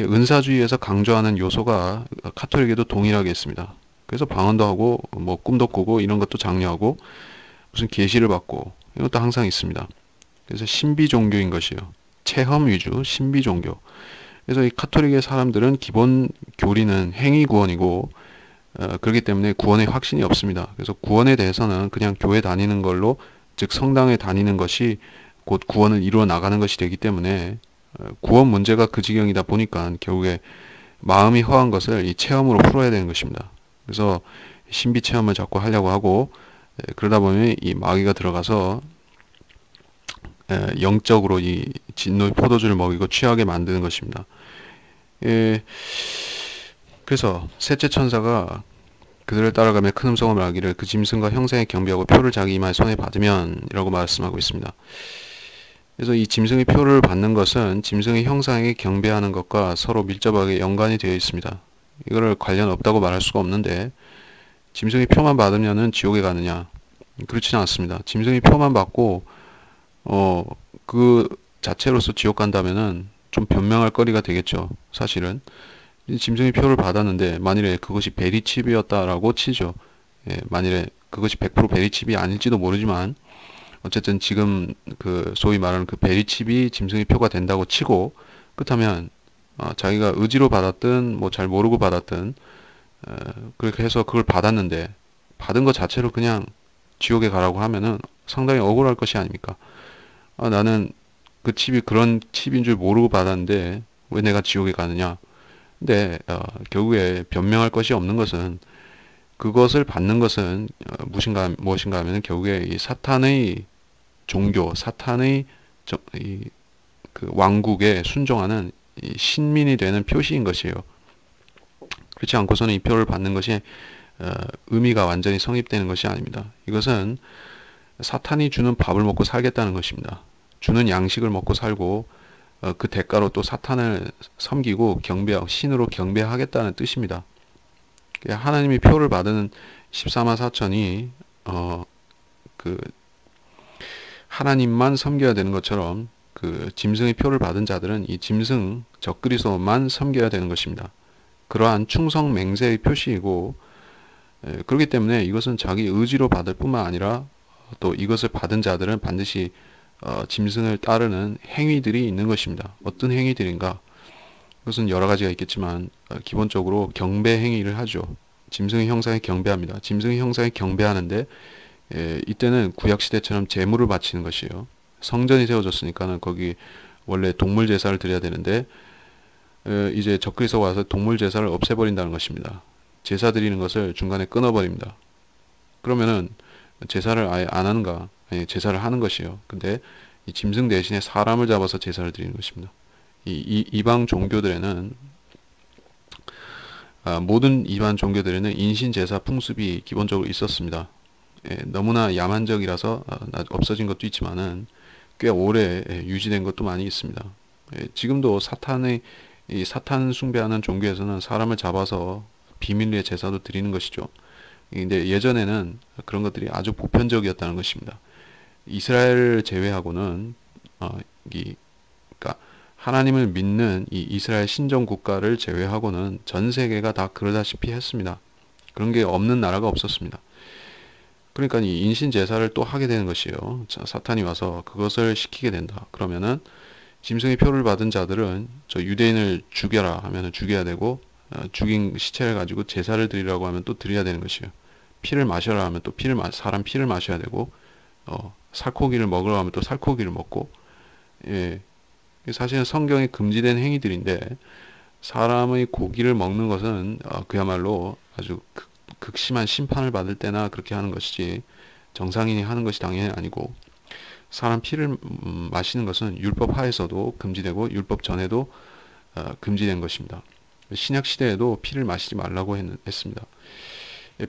은사주의에서 강조하는 요소가 카톨릭에도 동일하게 있습니다. 그래서 방언도 하고 뭐 꿈도 꾸고 이런 것도 장려하고 무슨 계시를 받고 이것도 항상 있습니다. 그래서 신비 종교인 것이에요. 체험 위주 신비 종교. 그래서 이 카톨릭의 사람들은 기본 교리는 행위 구원이고, 그렇기 때문에 구원의 확신이 없습니다. 그래서 구원에 대해서는 그냥 교회 다니는 걸로, 즉 성당에 다니는 것이 곧 구원을 이루어 나가는 것이 되기 때문에, 구원 문제가 그 지경이다 보니까 결국에 마음이 허한 것을 이 체험으로 풀어야 되는 것입니다. 그래서 신비 체험을 자꾸 하려고 하고, 그러다 보면 이 마귀가 들어가서 영적으로 이 진노의 포도주를 먹이고 취하게 만드는 것입니다. 그래서 셋째 천사가 그들을 따라가며 큰 음성으로 말하기를 그 짐승과 형상에 경배하고 표를 자기 이마에 손에 받으면 이라고 말씀하고 있습니다. 그래서 이 짐승의 표를 받는 것은 짐승의 형상에 경배하는 것과 서로 밀접하게 연관이 되어 있습니다. 이거를 관련 없다고 말할 수가 없는데, 짐승의 표만 받으면은 지옥에 가느냐? 그렇지는 않습니다. 짐승의 표만 받고 그 자체로서 지옥 간다면은 좀 변명할 거리가 되겠죠. 사실은 짐승의 표를 받았는데 만일에 그것이 베리칩이었다라고 치죠. 만일에 그것이 100% 베리칩이 아닐지도 모르지만, 어쨌든 지금 그 소위 말하는 그 베리칩이 짐승의 표가 된다고 치고, 그렇다면 자기가 의지로 받았든 뭐 잘 모르고 받았든 그렇게 해서 그걸 받았는데, 받은 것 자체로 그냥 지옥에 가라고 하면은 상당히 억울할 것이 아닙니까? 나는 그 칩이 그런 칩인 줄 모르고 받았는데 왜 내가 지옥에 가느냐? 근데 결국에 변명할 것이 없는 것은, 그것을 받는 것은 무엇인가 하면 결국에 이 사탄의 종교, 사탄의 그 왕국에 순종하는 이 신민이 되는 표시인 것이에요. 그렇지 않고서는 이 표를 받는 것이 의미가 완전히 성립되는 것이 아닙니다. 이것은 사탄이 주는 밥을 먹고 살겠다는 것입니다. 주는 양식을 먹고 살고 그 대가로 또 사탄을 섬기고 경배하고 신으로 경배하겠다는 뜻입니다. 하나님이 표를 받은 14만 4천이 그 하나님만 섬겨야 되는 것처럼, 그 짐승의 표를 받은 자들은 이 짐승 적그리스도만 섬겨야 되는 것입니다. 그러한 충성 맹세의 표시이고, 그렇기 때문에 이것은 자기 의지로 받을 뿐만 아니라 또 이것을 받은 자들은 반드시 짐승을 따르는 행위들이 있는 것입니다. 어떤 행위들인가? 그것은 여러 가지가 있겠지만 기본적으로 경배 행위를 하죠. 짐승의 형상에 경배합니다. 짐승의 형상에 경배하는데, 이때는 구약시대처럼 제물을 바치는 것이에요. 성전이 세워졌으니까는 거기 원래 동물 제사를 드려야 되는데, 이제 적그리스도가 와서 동물 제사를 없애버린다는 것입니다. 제사 드리는 것을 중간에 끊어버립니다. 그러면은 제사를 아예 안 하는가? 아니, 제사를 하는 것이에요. 근데 이 짐승 대신에 사람을 잡아서 제사를 드리는 것입니다. 이방 종교들에는, 모든 이방 종교들에는 인신 제사 풍습이 기본적으로 있었습니다. 너무나 야만적이라서 없어진 것도 있지만은 꽤 오래 유지된 것도 많이 있습니다. 지금도 이 사탄 숭배하는 종교에서는 사람을 잡아서 비밀리에 제사도 드리는 것이죠. 근데 예전에는 그런 것들이 아주 보편적이었다는 것입니다. 이스라엘을 제외하고는 어, 이 그러니까 하나님을 믿는 이 이스라엘 신정 국가를 제외하고는 전 세계가 다 그러다시피 했습니다. 그런 게 없는 나라가 없었습니다. 그러니까 이 인신 제사를 또 하게 되는 것이에요. 자, 사탄이 와서 그것을 시키게 된다. 그러면은 짐승의 표를 받은 자들은 저 유대인을 죽여라 하면은 죽여야 되고, 죽인 시체를 가지고 제사를 드리라고 하면 또 드려야 되는 것이에요. 피를 마셔라 하면 또 사람 피를 마셔야 되고, 살코기를 먹으라 하면 또 살코기를 먹고, 예, 사실은 성경에 금지된 행위들인데 사람의 고기를 먹는 것은 그야말로 아주 극심한 심판을 받을 때나 그렇게 하는 것이지 정상인이 하는 것이 당연히 아니고, 사람 피를 마시는 것은 율법 하에서도 금지되고 율법 전에도 금지된 것입니다. 신약 시대에도 피를 마시지 말라고 했습니다.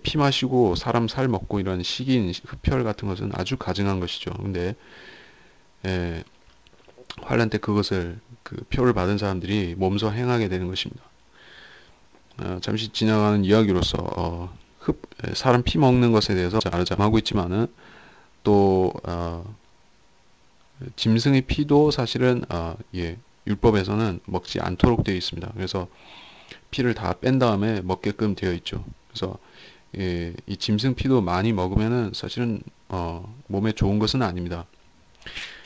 피 마시고 사람 살 먹고 이런 식인 흡혈 같은 것은 아주 가증한 것이죠. 근데 환란 때 그것을 그 표를 받은 사람들이 몸소 행하게 되는 것입니다. 잠시 지나가는 이야기로서 사람 피 먹는 것에 대해서 아르잠하고 있지만은 또 짐승의 피도 사실은 율법에서는 먹지 않도록 되어 있습니다. 그래서 피를 다 뺀 다음에 먹게끔 되어 있죠. 그래서 이 짐승 피도 많이 먹으면은 사실은 몸에 좋은 것은 아닙니다.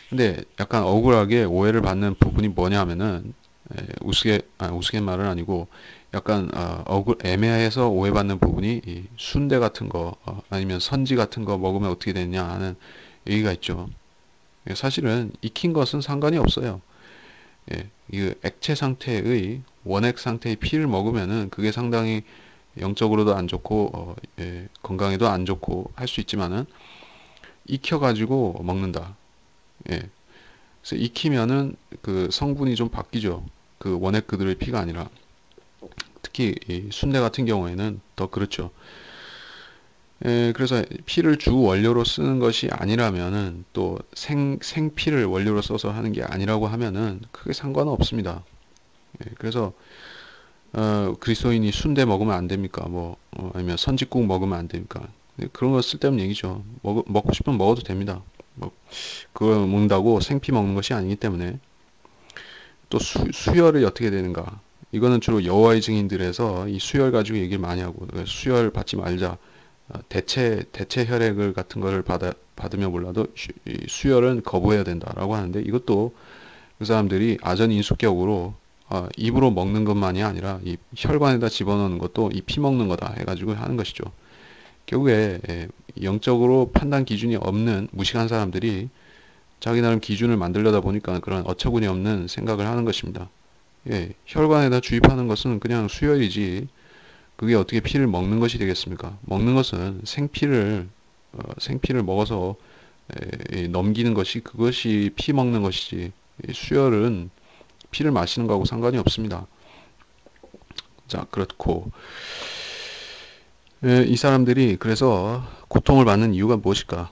근데 약간 억울하게 오해를 받는 부분이 뭐냐 하면은 우스갯말은 아니고 약간 애매해서 오해받는 부분이 이 순대 같은 거 아니면 선지 같은 거 먹으면 어떻게 되느냐 하는 얘기가 있죠. 사실은 익힌 것은 상관이 없어요. 이 액체 상태의 원액 상태의 피를 먹으면은 그게 상당히 영적으로도 안 좋고 건강에도 안 좋고 할 수 있지만은 익혀가지고 먹는다. 그래서 익히면은 그 성분이 좀 바뀌죠. 그 원액 그들의 피가 아니라. 특히 이 순대 같은 경우에는 더 그렇죠. 그래서 피를 주 원료로 쓰는 것이 아니라면은 또 생피를 원료로 써서 하는 게 아니라고 하면은 크게 상관은 없습니다. 그래서 그리스도인이 순대 먹으면 안 됩니까? 아니면 선짓국 먹으면 안 됩니까? 그런 거 쓸데없는 얘기죠. 먹고 싶으면 먹어도 됩니다. 그걸 먹는다고 생피 먹는 것이 아니기 때문에. 또 수혈이 어떻게 되는가? 이거는 주로 여호와의 증인들에서 이 수혈 가지고 얘기를 많이 하고, 수혈 받지 말자. 대체 혈액을 같은 거를 받으면 몰라도 수혈은 거부해야 된다라고 하는데, 이것도 그 사람들이 아전인수격으로 입으로 먹는 것만이 아니라 이 혈관에다 집어넣는 것도 이 피 먹는 거다 해가지고 하는 것이죠. 결국에 영적으로 판단 기준이 없는 무식한 사람들이 자기 나름 기준을 만들려다 보니까 그런 어처구니 없는 생각을 하는 것입니다. 혈관에다 주입하는 것은 그냥 수혈이지 그게 어떻게 피를 먹는 것이 되겠습니까? 먹는 것은 생피를 먹어서 넘기는 것이 그것이 피 먹는 것이지, 수혈은 피를 마시는 거하고 상관이 없습니다. 자, 그렇고 이 사람들이 그래서 고통을 받는 이유가 무엇일까?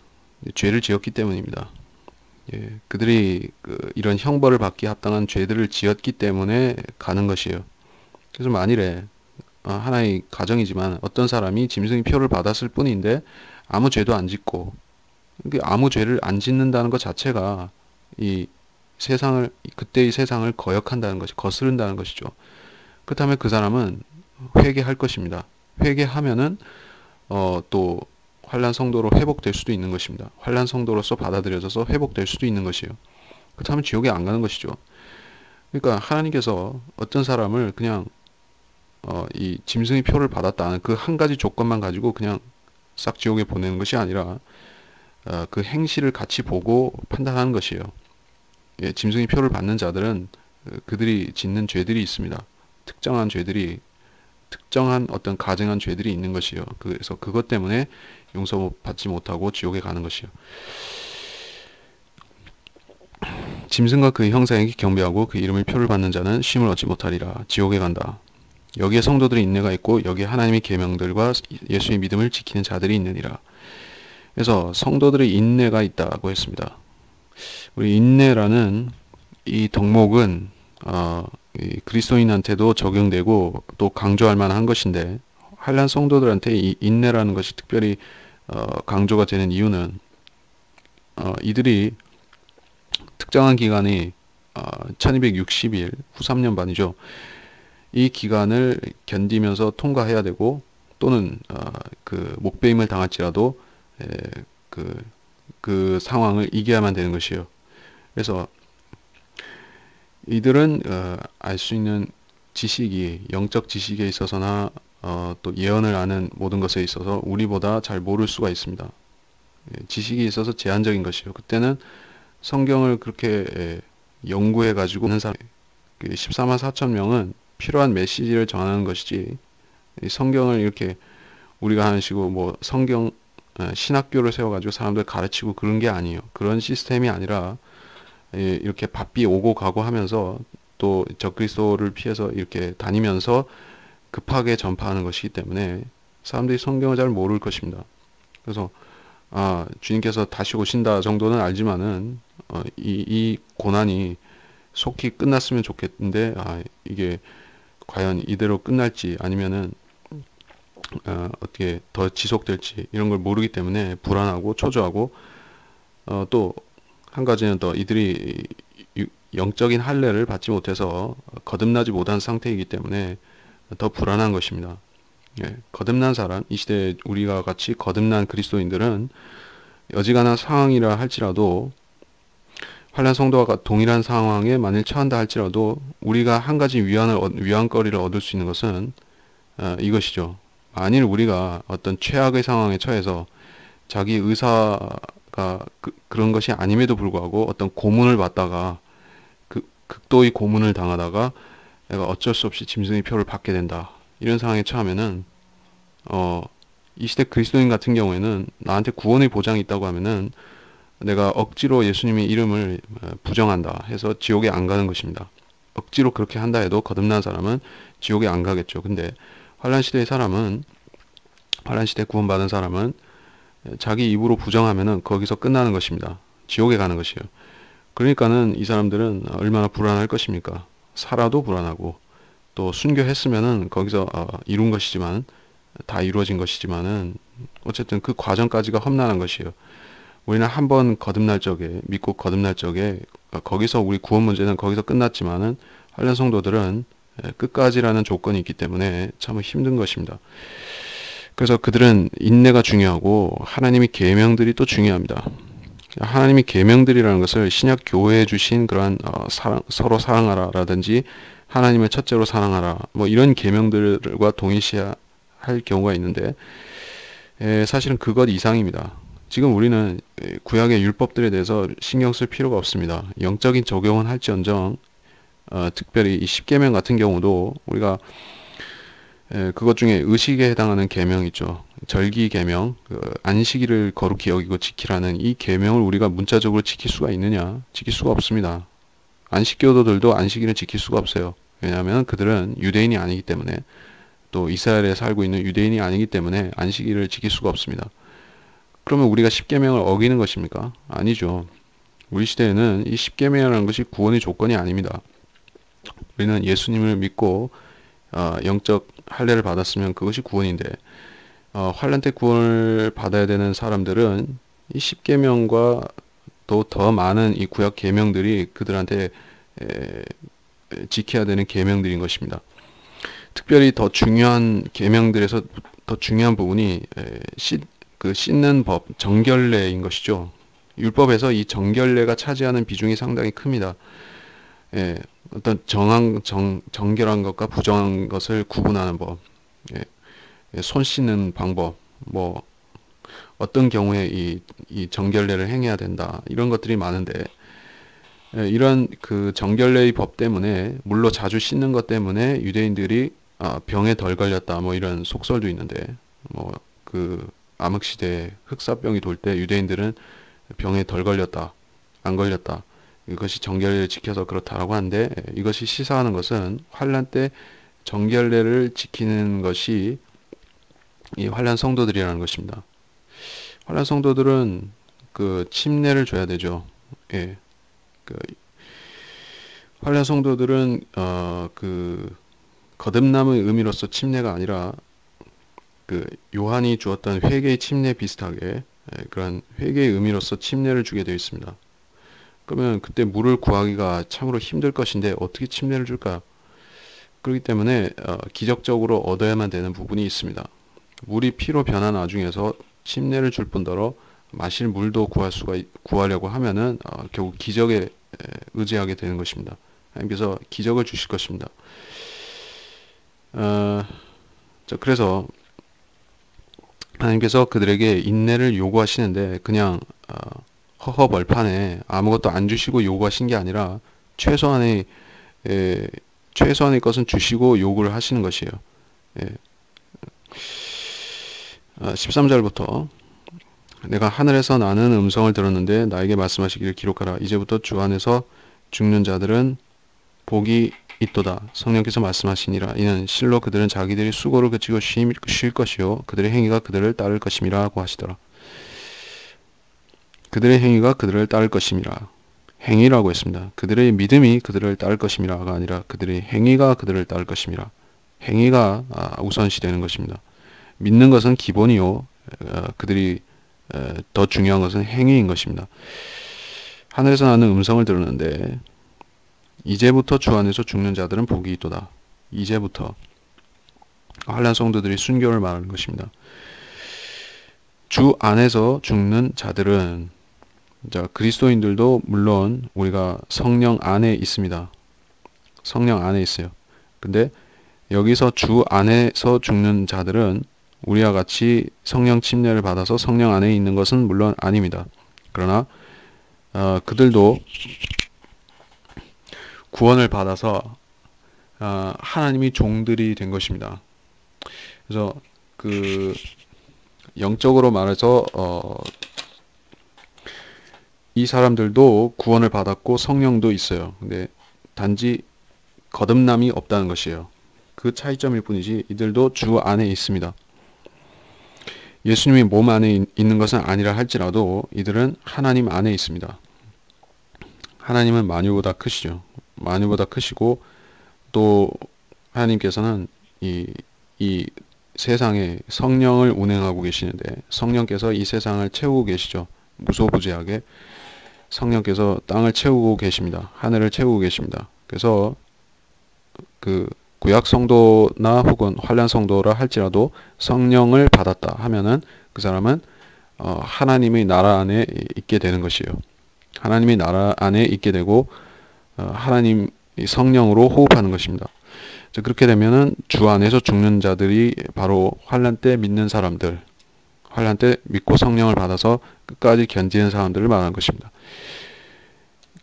죄를 지었기 때문입니다. 그들이 이런 형벌을 받기 합당한 죄들을 지었기 때문에 가는 것이에요. 그래서 만일에 하나의 가정이지만 어떤 사람이 짐승의 표를 받았을 뿐인데 아무 죄도 안 짓고, 아무 죄를 안 짓는다는 것 자체가 이 그때의 세상을 거역한다는 것이, 거스른다는 것이죠. 그렇다면 그 사람은 회개할 것입니다. 회개하면은 또 환난 성도로 회복될 수도 있는 것입니다. 환난 성도로서 받아들여져서 회복될 수도 있는 것이에요. 그렇다면 지옥에 안 가는 것이죠. 그러니까 하나님께서 어떤 사람을 그냥 이 짐승의 표를 받았다는 그 한 가지 조건만 가지고 그냥 싹 지옥에 보내는 것이 아니라 그 행실을 같이 보고 판단하는 것이에요. 짐승의 표를 받는 자들은 그들이 짓는 죄들이 있습니다. 특정한 어떤 가증한 죄들이 있는 것이요. 그래서 그것 때문에 용서받지 못하고 지옥에 가는 것이요. 짐승과 그 형상에게 경배하고 그 이름의 표를 받는 자는 쉼을 얻지 못하리라. 지옥에 간다. 여기에 성도들의 인내가 있고 여기에 하나님의 계명들과 예수의 믿음을 지키는 자들이 있느니라. 그래서 성도들의 인내가 있다고 했습니다. 우리 인내라는 이 덕목은 이 그리스도인한테도 적용되고 또 강조할 만한 것인데, 한란 성도들한테 이 인내라는 것이 특별히 강조가 되는 이유는 이들이 특정한 기간이 1260일 후 3년 반이죠. 이 기간을 견디면서 통과해야 되고, 또는 그 목배임을 당할지라도 에, 그, 그 상황을 이겨야만 되는 것이에요. 그래서 이들은 알 수 있는 지식이, 영적 지식에 있어서나 또 예언을 아는 모든 것에 있어서 우리보다 잘 모를 수가 있습니다. 지식이 있어서 제한적인 것이에요. 그때는 성경을 그렇게 연구해 가지고 하는 사람 14만 4천 명은 필요한 메시지를 전하는 것이지, 성경을 이렇게 우리가 하는 식으로 뭐 성경 신학교를 세워가지고 사람들 가르치고 그런 게 아니에요. 그런 시스템이 아니라 이렇게 바삐 오고 가고 하면서 또 적그리스도를 피해서 이렇게 다니면서 급하게 전파하는 것이기 때문에 사람들이 성경을 잘 모를 것입니다. 그래서 주님께서 다시 오신다 정도는 알지만은 이 고난이 속히 끝났으면 좋겠는데 이게 과연 이대로 끝날지 아니면은 어떻게 더 지속될지 이런 걸 모르기 때문에 불안하고 초조하고, 또 한 가지는 더 이들이 영적인 할례를 받지 못해서 거듭나지 못한 상태이기 때문에 더 불안한 것입니다. 거듭난 사람, 이 시대에 우리가 같이 거듭난 그리스도인들은 여지간한 상황이라 할지라도, 환난 성도와 동일한 상황에 만일 처한다 할지라도 우리가 한 가지 위안거리를 얻을 수 있는 것은 이것이죠. 만일 우리가 어떤 최악의 상황에 처해서 자기 의사가 그런 것이 아님에도 불구하고 어떤 고문을 받다가 극도의 고문을 당하다가 내가 어쩔 수 없이 짐승의 표를 받게 된다, 이런 상황에 처하면은 이 시대 그리스도인 같은 경우에는 나한테 구원의 보장이 있다고 하면은 내가 억지로 예수님의 이름을 부정한다 해서 지옥에 안 가는 것입니다. 억지로 그렇게 한다 해도 거듭난 사람은 지옥에 안 가겠죠. 근데 환란시대의 사람은, 환란시대 구원받은 사람은 자기 입으로 부정하면은 거기서 끝나는 것입니다. 지옥에 가는 것이에요. 그러니까는 이 사람들은 얼마나 불안할 것입니까? 살아도 불안하고, 또 순교했으면은 거기서 이룬 것이지만, 다 이루어진 것이지만은 어쨌든 그 과정까지가 험난한 것이에요. 우리는 한번 거듭날 적에, 믿고 거듭날 적에 거기서 우리 구원 문제는 거기서 끝났지만은 환란 성도들은 끝까지라는 조건이 있기 때문에 참 힘든 것입니다. 그래서 그들은 인내가 중요하고 하나님의 계명들이 또 중요합니다. 하나님의 계명들이라는 것을 신약 교회에 주신 그러한 서로 사랑하라라든지 하나님을 첫째로 사랑하라 뭐 이런 계명들과 동일시할 경우가 있는데, 사실은 그것 이상입니다. 지금 우리는 구약의 율법들에 대해서 신경 쓸 필요가 없습니다. 영적인 적용은 할지언정 특별히 이 십계명 같은 경우도 우리가 그것 중에 의식에 해당하는 계명이 있죠. 절기 계명, 안식일을 거룩히 여기고 지키라는 이 계명을 우리가 문자적으로 지킬 수가 있느냐? 지킬 수가 없습니다. 안식교도들도 안식일을 지킬 수가 없어요. 왜냐하면 그들은 유대인이 아니기 때문에, 또 이스라엘에 살고 있는 유대인이 아니기 때문에 안식일을 지킬 수가 없습니다. 그러면 우리가 십계명을 어기는 것입니까? 아니죠. 우리 시대에는 이 십계명이라는 것이 구원의 조건이 아닙니다. 우리는 예수님을 믿고 영적 할례를 받았으면 그것이 구원인데, 환란 때 구원을 받아야 되는 사람들은 이 십계명과 또 더 많은 이 구약 계명들이 그들한테 지켜야 되는 계명들인 것입니다. 특별히 더 중요한 계명들에서 더 중요한 부분이 씻는 법, 정결례인 것이죠. 율법에서 이 정결례가 차지하는 비중이 상당히 큽니다. 어떤 정결한 것과 부정한 것을 구분하는 법, 손 씻는 방법, 뭐 어떤 경우에 이 정결례를 행해야 된다, 이런 것들이 많은데, 이런 그 정결례의 법 때문에, 물로 자주 씻는 것 때문에 유대인들이 병에 덜 걸렸다, 뭐 이런 속설도 있는데, 뭐 그 암흑시대에 흑사병이 돌 때 유대인들은 병에 덜 걸렸다, 안 걸렸다, 이것이 정결례를 지켜서 그렇다라고 하는데, 이것이 시사하는 것은 환란 때 정결례를 지키는 것이 이 환란 성도들이라는 것입니다. 환란 성도들은 그 침례를 줘야 되죠. 예. 그 환란 성도들은 그 거듭남의 의미로서 침례가 아니라 그 요한이 주었던 회개의 침례 비슷하게 그런 회개의 의미로서 침례를 주게 되어 있습니다. 그러면 그때 물을 구하기가 참으로 힘들 것인데 어떻게 침례를 줄까? 그렇기 때문에 기적적으로 얻어야만 되는 부분이 있습니다. 물이 피로 변한 와중에서 침례를 줄 뿐더러 마실 물도 구하려고 하면은 결국 기적에 의지하게 되는 것입니다. 하나님께서 기적을 주실 것입니다. 그래서 하나님께서 그들에게 인내를 요구하시는데 그냥 허허벌판에 아무것도 안 주시고 요구하신 게 아니라 최소한의 것은 주시고 요구를 하시는 것이에요. 13절부터 내가 하늘에서 나는 음성을 들었는데 나에게 말씀하시기를 기록하라. 이제부터 주 안에서 죽는 자들은 복이 있도다. 성령께서 말씀하시니라. 이는 실로 그들은 자기들이 수고를 그치고 쉴 것이요 그들의 행위가 그들을 따를 것임이라고 하시더라. 그들의 행위가 그들을 따를 것임이라. 행위라고 했습니다. 그들의 믿음이 그들을 따를 것임이라가 아니라 그들의 행위가 그들을 따를 것임이라. 행위가 우선시 되는 것입니다. 믿는 것은 기본이요 그들이 더 중요한 것은 행위인 것입니다. 하늘에서 나는 음성을 들었는데 이제부터 주 안에서 죽는 자들은 복이 있도다. 이제부터 환난 성도들이 순교를 말하는 것입니다. 주 안에서 죽는 자들은 그리스도인들도 물론 우리가 성령 안에 있습니다. 성령 안에 있어요. 근데 여기서 주 안에서 죽는 자들은 우리와 같이 성령 침례를 받아서 성령 안에 있는 것은 물론 아닙니다. 그러나 그들도 구원을 받아서 하나님이 종들이 된 것입니다. 그래서 그 영적으로 말해서 이 사람들도 구원을 받았고 성령도 있어요. 근데 단지 거듭남이 없다는 것이에요. 그 차이점일 뿐이지 이들도 주 안에 있습니다. 예수님이 몸 안에 있는 것은 아니라 할지라도 이들은 하나님 안에 있습니다. 하나님은 만유보다 크시죠. 만유보다 크시고 또 하나님께서는 이 세상에 성령을 운행하고 계시는데 성령께서 이 세상을 채우고 계시죠. 무소부지하게 성령께서 땅을 채우고 계십니다. 하늘을 채우고 계십니다. 그래서 그 구약 성도나 혹은 환난 성도라 할지라도 성령을 받았다 하면은 그 사람은 하나님의 나라 안에 있게 되는 것이에요. 하나님의 나라 안에 있게 되고 하나님 성령으로 호흡하는 것입니다. 그렇게 되면은 주 안에서 죽는 자들이 바로 환난 때 믿는 사람들, 환난 때 믿고 성령을 받아서 끝까지 견디는 사람들을 말하는 것입니다.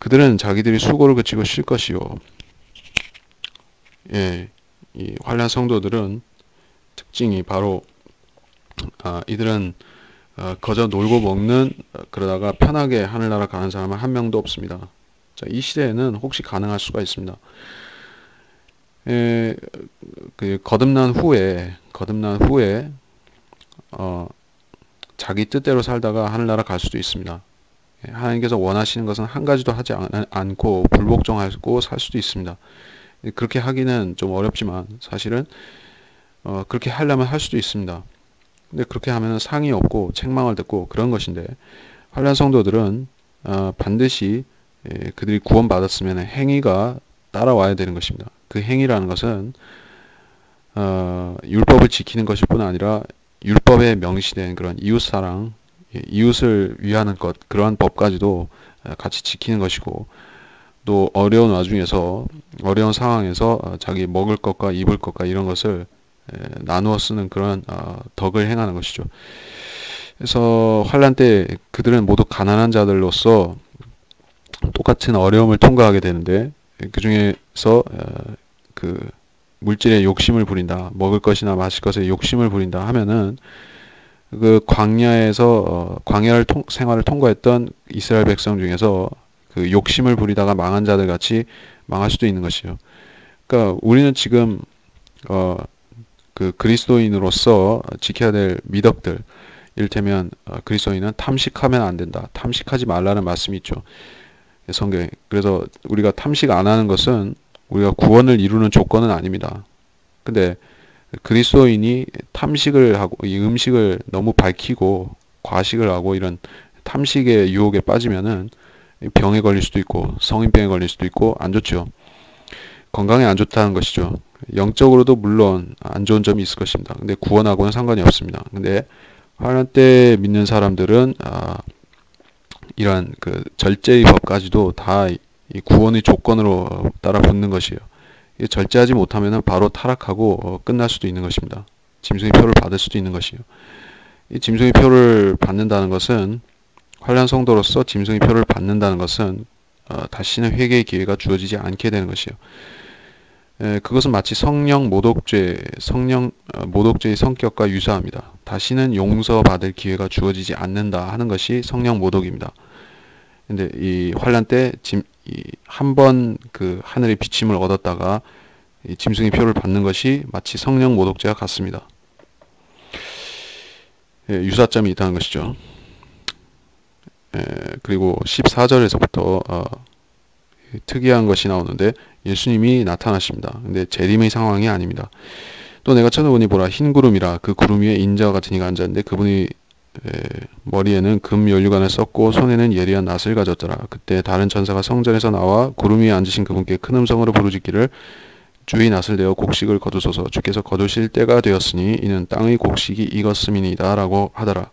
그들은 자기들이 수고를 그치고 쉴 것이요. 예, 이 환난 성도들은 특징이 바로 이들은 거저 놀고 먹는 그러다가 편하게 하늘나라 가는 사람은 한 명도 없습니다. 자, 이 시대에는 혹시 가능할 수가 있습니다. 그 거듭난 후에 자기 뜻대로 살다가 하늘나라 갈 수도 있습니다. 하나님께서 원하시는 것은 한 가지도 하지 않고 불복종하고 살 수도 있습니다. 그렇게 하기는 좀 어렵지만 사실은 그렇게 하려면 할 수도 있습니다. 근데 그렇게 하면 상이 없고 책망을 듣고 그런 것인데 환난 성도들은 반드시 그들이 구원받았으면 행위가 따라와야 되는 것입니다. 그 행위라는 것은 율법을 지키는 것일 뿐 아니라 율법에 명시된 그런 이웃사랑, 이웃을 위하는 것, 그러한 법까지도 같이 지키는 것이고 또 어려운 와중에서 어려운 상황에서 자기 먹을 것과 입을 것과 이런 것을 나누어 쓰는 그런 덕을 행하는 것이죠. 그래서 환난 때 그들은 모두 가난한 자들로서 똑같은 어려움을 통과하게 되는데 그 중에서 그 물질에 욕심을 부린다, 먹을 것이나 마실 것에 욕심을 부린다 하면은 그 광야에서 생활을 통과했던 이스라엘 백성 중에서 그 욕심을 부리다가 망한 자들 같이 망할 수도 있는 것이요. 그러니까 우리는 지금 그 그리스도인으로서 지켜야 될 미덕들 이를테면 그리스도인은 탐식하면 안 된다. 탐식하지 말라는 말씀이 있죠. 성경에. 그래서 우리가 탐식 안 하는 것은 우리가 구원을 이루는 조건은 아닙니다. 근데 그리스도인이 탐식을 하고 이 음식을 너무 밝히고 과식을 하고 이런 탐식의 유혹에 빠지면은 병에 걸릴 수도 있고 성인병에 걸릴 수도 있고 안 좋죠. 건강에 안 좋다는 것이죠. 영적으로도 물론 안 좋은 점이 있을 것입니다. 근데 구원하고는 상관이 없습니다. 근데 환란 때 믿는 사람들은 이러한 그 절제의 법까지도 다 이 구원의 조건으로 따라 붙는 것이에요. 절제하지 못하면 바로 타락하고 끝날 수도 있는 것입니다. 짐승의 표를 받을 수도 있는 것이에요. 이 짐승의 표를 받는다는 것은 환란 성도로서 짐승의 표를 받는다는 것은 다시는 회개의 기회가 주어지지 않게 되는 것이에요. 그것은 마치 성령 모독죄의 성격과 유사합니다. 다시는 용서받을 기회가 주어지지 않는다 하는 것이 성령 모독입니다. 근데 이 환란 때 한 번 그 하늘의 비침을 얻었다가 이 짐승의 표를 받는 것이 마치 성령 모독죄와 같습니다. 유사점이 있다는 것이죠. 그리고 14절에서부터 특이한 것이 나오는데 예수님이 나타나십니다. 근데 재림의 상황이 아닙니다. 또 내가 쳐다보니 보라 흰 구름이라 그 구름 위에 인자와 같은 이가 앉았는데 그분이 머리에는 금 연류관을 썼고 손에는 예리한 낫을 가졌더라. 그때 다른 천사가 성전에서 나와 구름 위에 앉으신 그분께 큰 음성으로 부르짖기를 주의 낫을 대어 곡식을 거두소서 주께서 거두실 때가 되었으니 이는 땅의 곡식이 익었음이니이다 라고 하더라.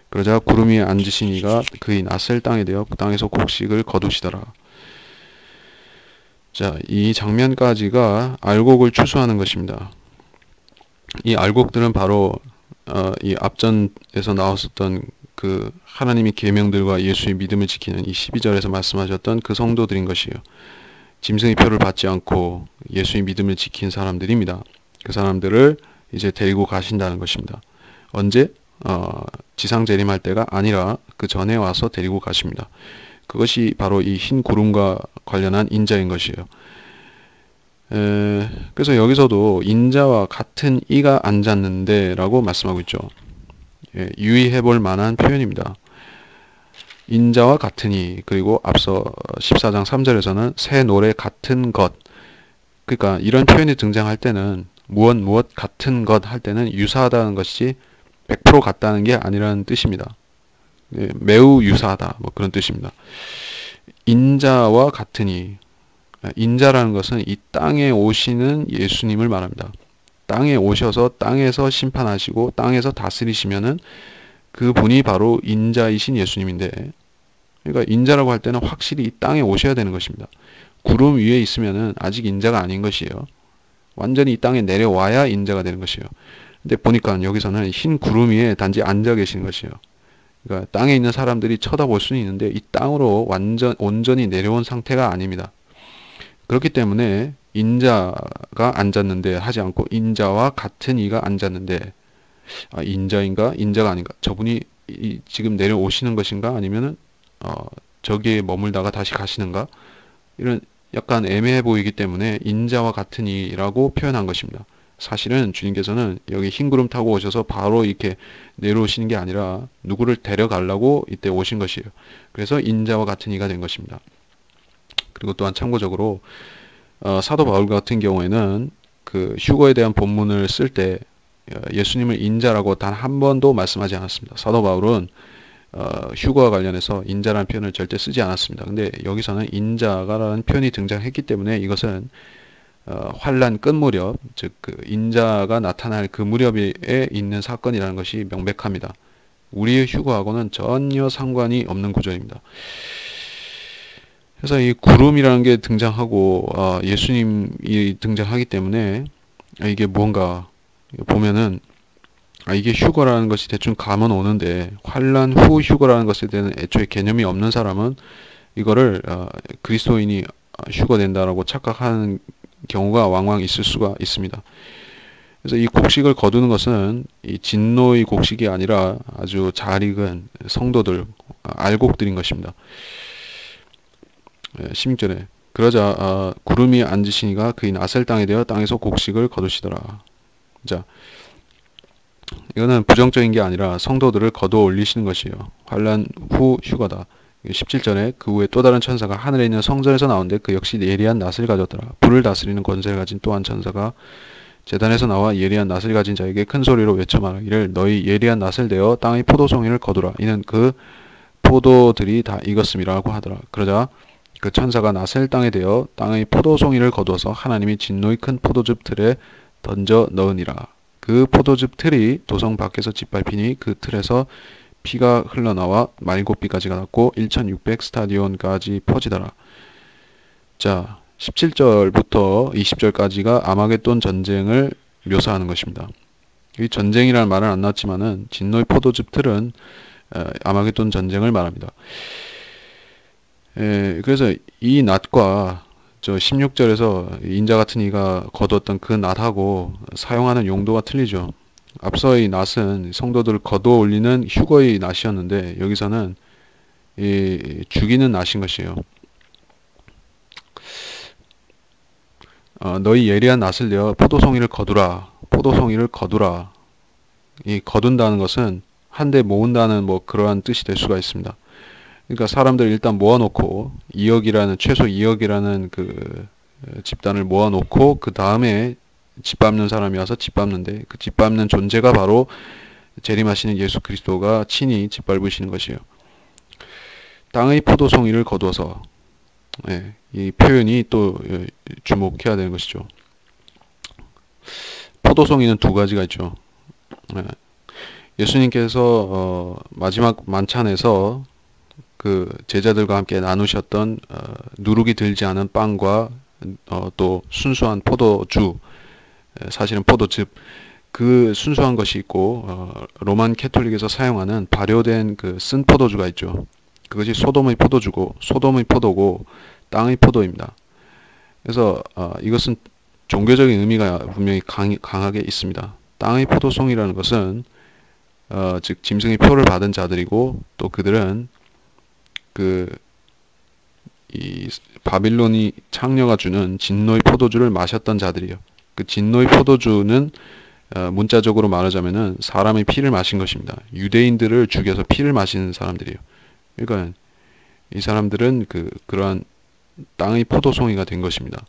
그러자 구름 위에 앉으신 이가 그의 낫을 땅에 대어 그 땅에서 곡식을 거두시더라. 자, 이 장면까지가 알곡을 추수하는 것입니다. 이 알곡들은 바로 이 앞전에서 나왔었던 그 하나님의 계명들과 예수의 믿음을 지키는 이 12절에서 말씀하셨던 그 성도들인 것이에요. 짐승의 표를 받지 않고 예수의 믿음을 지킨 사람들입니다. 그 사람들을 이제 데리고 가신다는 것입니다. 언제? 지상 재림할 때가 아니라 그 전에 와서 데리고 가십니다. 그것이 바로 이 흰 구름과 관련한 인자인 것이에요. 그래서 여기서도 인자와 같은 이가 앉았는데 라고 말씀하고 있죠. 유의해 볼 만한 표현입니다. 인자와 같은 이, 그리고 앞서 14장 3절에서는 새 노래 같은 것. 그러니까 이런 표현이 등장할 때는 무엇 같은 것 할 때는 유사하다는 것이 100% 같다는 게 아니라는 뜻입니다. 매우 유사하다 뭐 그런 뜻입니다. 인자와 같으니 인자라는 것은 이 땅에 오시는 예수님을 말합니다. 땅에 오셔서 땅에서 심판하시고 땅에서 다스리시면은 그 분이 바로 인자이신 예수님인데, 그러니까 인자라고 할 때는 확실히 이 땅에 오셔야 되는 것입니다. 구름 위에 있으면은 아직 인자가 아닌 것이에요. 완전히 이 땅에 내려와야 인자가 되는 것이에요. 근데 보니까 여기서는 흰 구름 위에 단지 앉아 계시는 것이에요. 그러니까 땅에 있는 사람들이 쳐다볼 수는 있는데 이 땅으로 온전히 내려온 상태가 아닙니다. 그렇기 때문에 인자가 앉았는데 하지 않고 인자와 같은 이가 앉았는데 인자인가 인자가 아닌가, 저분이 지금 내려오시는 것인가 아니면은 저기에 머물다가 다시 가시는가, 이런 약간 애매해 보이기 때문에 인자와 같은 이라고 표현한 것입니다. 사실은 주님께서는 여기 흰 구름 타고 오셔서 바로 이렇게 내려오시는 게 아니라 누구를 데려가려고 이때 오신 것이에요. 그래서 인자와 같은 이가 된 것입니다. 그리고 또한 참고적으로 사도 바울 같은 경우에는 그 휴거에 대한 본문을 쓸 때 예수님을 인자라고 단 한 번도 말씀하지 않았습니다. 사도 바울은 휴거와 관련해서 인자라는 표현을 절대 쓰지 않았습니다. 근데 여기서는 인자가라는 표현이 등장했기 때문에 이것은 환란 끝 무렵, 즉 그 인자가 나타날 그 무렵에 있는 사건이라는 것이 명백합니다. 우리의 휴거하고는 전혀 상관이 없는 구절입니다. 그래서 이 구름이라는 게 등장하고 예수님이 등장하기 때문에 이게 뭔가 보면은 이게 휴거라는 것이 대충 감은 오는데, 환란 후 휴거라는 것에 대한 애초에 개념이 없는 사람은 이거를 그리스도인이 휴거된다라고 착각하는 경우가 왕왕 있을 수가 있습니다. 그래서 이 곡식을 거두는 것은 이 진노의 곡식이 아니라 아주 잘 익은 성도들, 알곡들인 것입니다. 16절에 그러자 구름이 앉으시니가 그의 낫을 땅에 대어 땅에서 곡식을 거두시더라. 자, 이거는 부정적인 게 아니라 성도들을 거두어 올리시는 것이에요. 환란 후 휴거다. 17절에 그 후에 또 다른 천사가 하늘에 있는 성전에서 나오는데 그 역시 예리한 낫을 가졌더라. 불을 다스리는 권세를 가진 또 한 천사가 제단에서 나와 예리한 낫을 가진 자에게 큰 소리로 외쳐 말하기를 너희 예리한 낫을 대어 땅의 포도송이를 거두라. 이는 그 포도들이 다 익었음이라고 하더라. 그러자 그 천사가 낫을 땅에 대어 땅의 포도송이를 거두어서 하나님이 진노의 큰 포도즙 틀에 던져 넣으니라. 그 포도즙 틀이 도성 밖에서 짓밟히니 그 틀에서 피가 흘러나와 말고비까지 가닿고 1600 스타디온까지 퍼지더라. 자, 17절부터 20절까지가 아마겟돈 전쟁을 묘사하는 것입니다. 이 전쟁이라는 말은 안 나왔지만은 진노의 포도즙 틀은 아마겟돈 전쟁을 말합니다. 그래서 이 낫과 저 16절에서 인자 같은 이가 거두었던 그 낫하고 사용하는 용도가 틀리죠. 앞서의 낫은 성도들을 거두어 올리는 휴거의 낫이었는데 여기서는 죽이는 낫인 것이에요. 너희 예리한 낫을 내어 포도송이를 거두라. 포도송이를 거두라. 이 거둔다는 것은 한데 모은다는 뭐 그러한 뜻이 될 수가 있습니다. 그러니까 사람들을 일단 모아놓고 2억이라는 최소 2억이라는 그 집단을 모아놓고 그 다음에 짓밟는 사람이 와서 짓밟는데 그 짓밟는 존재가 바로 재림하시는 예수 그리스도가 친히 짓밟으시는 것이에요. 땅의 포도송이를 거두어서 이 표현이 또 주목해야 되는 것이죠. 포도송이는 두 가지가 있죠. 예수님께서 마지막 만찬에서 그 제자들과 함께 나누셨던 누룩이 들지 않은 빵과 또 순수한 포도주, 사실은 포도즙, 그 순수한 것이 있고 로만 캐톨릭에서 사용하는 발효된 그 쓴 포도주가 있죠. 그것이 소돔의 포도주고 소돔의 포도고 땅의 포도입니다. 그래서 이것은 종교적인 의미가 분명히 강하게 있습니다. 땅의 포도송이라는 것은 즉 짐승의 표를 받은 자들이고 또 그들은 이 바빌론이 창녀가 주는 진노의 포도주를 마셨던 자들이요. 그 진노의 포도주는 문자적으로 말하자면은 사람의 피를 마신 것입니다. 유대인들을 죽여서 피를 마시는 사람들이에요. 그러니까 이 사람들은 그러한 땅의 포도송이가 된 것입니다.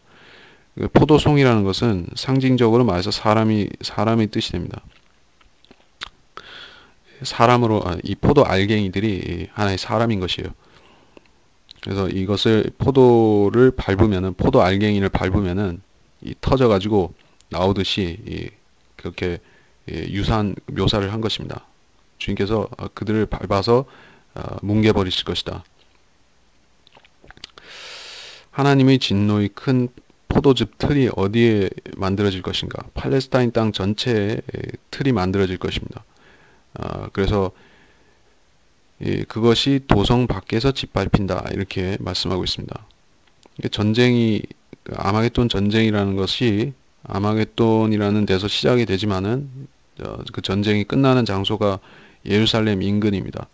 그 포도송이라는 것은 상징적으로 말해서 사람의 뜻이 됩니다. 사람으로 이 포도 알갱이들이 하나의 사람인 것이에요. 그래서 이것을 포도를 밟으면은 포도 알갱이를 밟으면은 터져가지고 나오듯이 그렇게 유사한 묘사를 한 것입니다. 주님께서 그들을 밟아서 뭉개버리실 것이다. 하나님의 진노의 큰 포도즙 틀이 어디에 만들어질 것인가? 팔레스타인 땅 전체에 틀이 만들어질 것입니다. 그래서 그것이 도성 밖에서 짓밟힌다 이렇게 말씀하고 있습니다. 전쟁이 아마겟돈 전쟁이라는 것이 아마겟돈이라는 데서 시작이 되지만은 그 전쟁이 끝나는 장소가 예루살렘 인근입니다.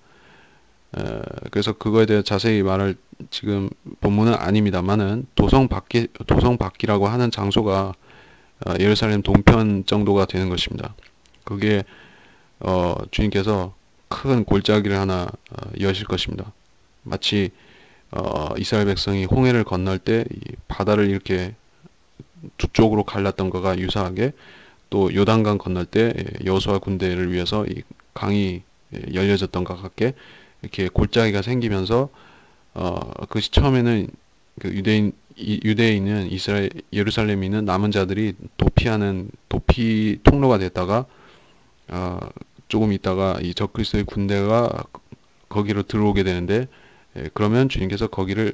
그래서 그거에 대해 자세히 말할 지금 본문은 아닙니다만은 도성 밖이라고 하는 장소가 예루살렘 동편 정도가 되는 것입니다. 그게 주님께서 큰 골짜기를 하나 여실 것입니다. 마치 이스라엘 백성이 홍해를 건널 때 이 바다를 이렇게 두 쪽으로 갈랐던 것과 유사하게 또 요단강 건널 때 여호수아 군대를 위해서 이 강이 열려졌던 것과 같게 이렇게 골짜기가 생기면서 그것이 처음에는 그 유대에 있는 예루살렘에 있는 남은 자들이 도피 통로가 됐다가 조금 있다가 이 적그리스도의 군대가 거기로 들어오게 되는데 그러면 주님께서 거기를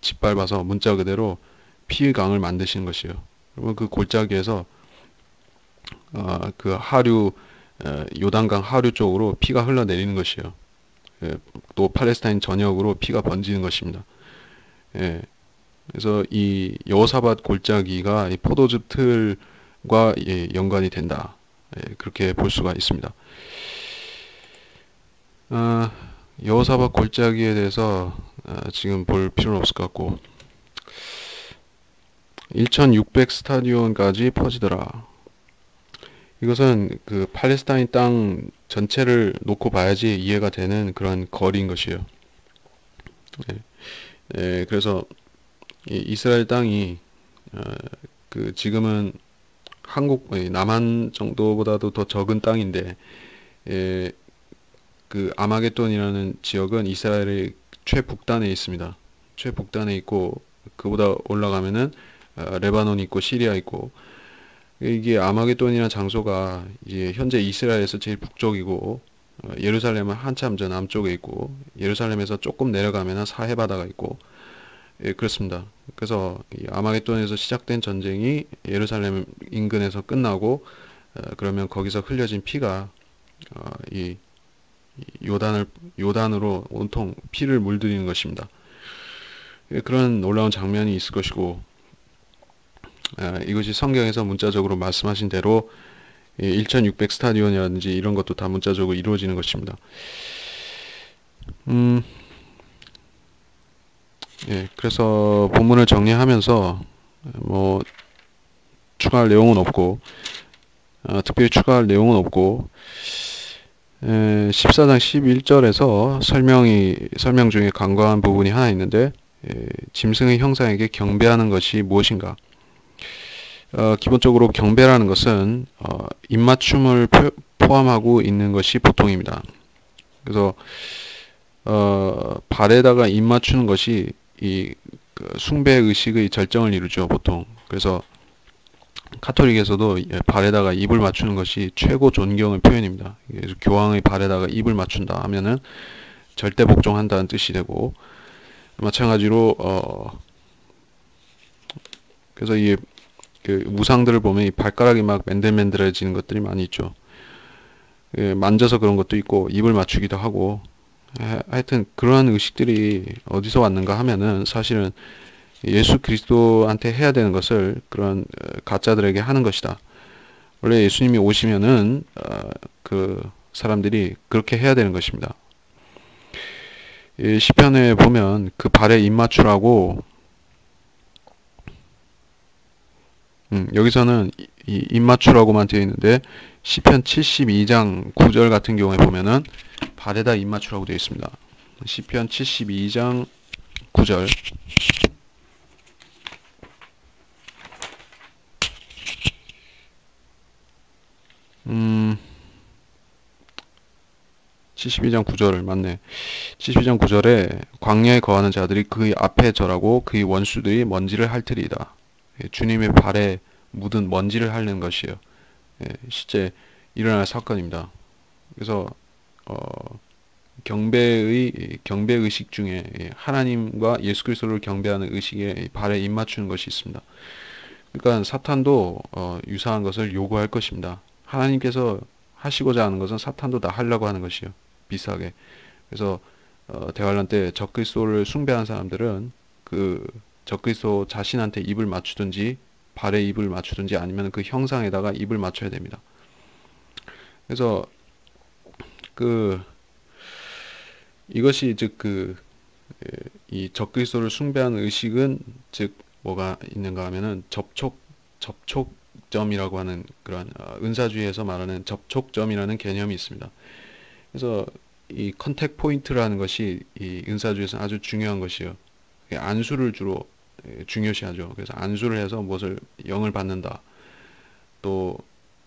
짓밟아서 문자 그대로 피의 강을 만드시는 것이에요. 그러면 그 골짜기에서 그 하류 요단강 하류 쪽으로 피가 흘러내리는 것이에요. 또 팔레스타인 전역으로 피가 번지는 것입니다. 그래서 이 여호사밧 골짜기가 이 포도즙 틀과 연관이 된다. 그렇게 볼 수가 있습니다. 여호사밧 골짜기에 대해서 지금 볼 필요는 없을 것 같고 1600 스타디온까지 퍼지더라. 이것은 그 팔레스타인 땅 전체를 놓고 봐야지 이해가 되는 그런 거리인 것이에요. 예, 그래서 이 이스라엘 땅이 어, 그 지금은 한국 남한 정도보다도 더 적은 땅인데, 예, 그 아마겟돈이라는 지역은 이스라엘의 최북단에 있습니다. 최북단에 있고 그보다 올라가면은 레바논이 있고 시리아 있고, 이게 아마겟돈이라는 장소가 이제 현재 이스라엘에서 제일 북쪽이고, 예루살렘은 한참 저 남쪽에 있고, 예루살렘에서 조금 내려가면 사해 바다가 있고, 예, 그렇습니다. 그래서 이 아마겟돈에서 시작된 전쟁이 예루살렘 인근에서 끝나고, 그러면 거기서 흘려진 피가 이 요단으로 온통 피를 물들이는 것입니다. 예, 그런 놀라운 장면이 있을 것이고, 이것이 성경에서 문자적으로 말씀하신 대로 1600 스타디온이라든지 이런 것도 다 문자적으로 이루어지는 것입니다. 예, 그래서 본문을 정리하면서 뭐 추가할 내용은 없고, 특별히 추가할 내용은 없고, 14장 11절에서 설명 중에 간과한 부분이 하나 있는데, 짐승의 형상에게 경배하는 것이 무엇인가? 기본적으로 경배라는 것은 입맞춤을 포함하고 있는 것이 보통입니다. 그래서 발에다가 입 맞추는 것이 그 숭배 의식의 절정을 이루죠, 보통. 그래서 카톨릭에서도 발에다가 입을 맞추는 것이 최고 존경의 표현입니다. 교황의 발에다가 입을 맞춘다 하면은 절대 복종한다는 뜻이 되고, 마찬가지로 그래서 그 우상들을 보면 이 발가락이 막 맨들맨들해지는 것들이 많이 있죠. 만져서 그런 것도 있고 입을 맞추기도 하고, 하여튼 그러한 의식들이 어디서 왔는가 하면은 사실은 예수 그리스도한테 해야 되는 것을 그런 가짜들에게 하는 것이다. 원래 예수님이 오시면은 그 사람들이 그렇게 해야 되는 것입니다. 시편에 보면 그 발에 입 맞추라고, 여기서는 입 맞추라고만 되어 있는데 시편 72장 9절 같은 경우에 보면은 발에다 입 맞추라고 되어 있습니다. 시편 72장 9절. 72장 9절 맞네. 72장 9절에 광야에 거하는 자들이 그의 앞에 절하고 그의 원수들이 먼지를 핥으리이다. 주님의 발에 묻은 먼지를 핥는 것이에요. 실제 일어날 사건입니다. 그래서 경배 의식 중에 하나님과 예수 그리스도를 경배하는 의식에 발에 입 맞추는 것이 있습니다. 그러니까 사탄도 유사한 것을 요구할 것입니다. 하나님께서 하시고자 하는 것은 사탄도 다 하려고 하는 것이요. 비슷하게. 그래서 대환란 때 적그리스도를 숭배한 사람들은 그 적그리스도 자신한테 입을 맞추든지 발에 입을 맞추든지 아니면 그 형상에다가 입을 맞춰야 됩니다. 그래서 그 이것이 즉 이 적그리스도를 숭배하는 의식은 즉 뭐가 있는가 하면은 접촉점이라고 하는 그런 은사주의에서 말하는 접촉점이라는 개념이 있습니다. 그래서 이 컨택 포인트라는 것이 이 은사주의에서 아주 중요한 것이요. 안수를 주로 중요시하죠. 그래서 안수를 해서 무엇을 영을 받는다. 또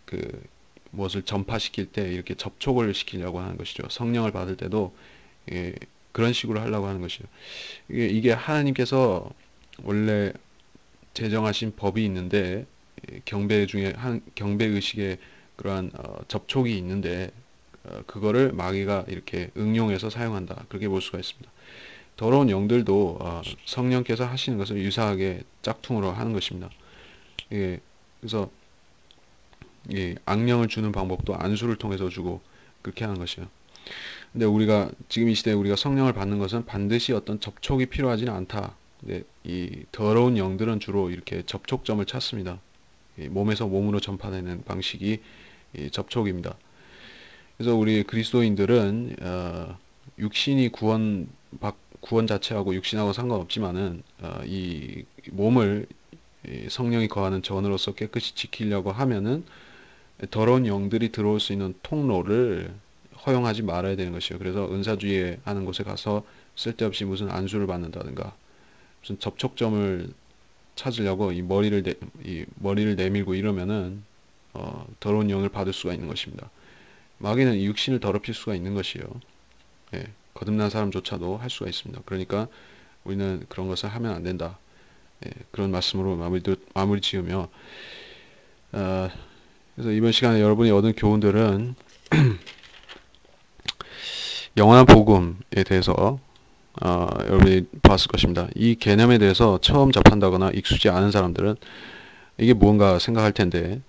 그 무엇을 전파시킬 때 이렇게 접촉을 시키려고 하는 것이죠. 성령을 받을 때도 그런 식으로 하려고 하는 것이죠. 이게 하나님께서 원래 제정하신 법이 있는데, 경배 중에 경배 의식에 그러한 접촉이 있는데 그거를 마귀가 이렇게 응용해서 사용한다. 그렇게 볼 수가 있습니다. 더러운 영들도 성령께서 하시는 것을 유사하게 짝퉁으로 하는 것입니다. 그래서 악령을 주는 방법도 안수를 통해서 주고 그렇게 하는 것이에요. 근데 우리가 지금 이 시대에 우리가 성령을 받는 것은 반드시 어떤 접촉이 필요하지는 않다. 근데 이 더러운 영들은 주로 이렇게 접촉점을 찾습니다. 몸에서 몸으로 전파되는 방식이 접촉입니다. 그래서 우리 그리스도인들은 육신이 구원 자체하고 육신하고 상관없지만은 이 몸을 성령이 거하는 전으로서 깨끗이 지키려고 하면은 더러운 영들이 들어올 수 있는 통로를 허용하지 말아야 되는 것이요. 그래서 은사주의 하는 곳에 가서 쓸데없이 무슨 안수를 받는다든가 무슨 접촉점을 찾으려고 이 머리를 내밀고 이러면은 더러운 영을 받을 수가 있는 것입니다. 마귀는 이 육신을 더럽힐 수가 있는 것이요. 예, 거듭난 사람조차도 할 수가 있습니다. 그러니까 우리는 그런 것을 하면 안 된다. 예, 그런 말씀으로 마무리 지으며 그래서 이번 시간에 여러분이 얻은 교훈들은 영원한 복음에 대해서 여러분이 봤을 것입니다. 이 개념에 대해서 처음 접한다거나 익숙지 않은 사람들은 이게 무언가 생각할 텐데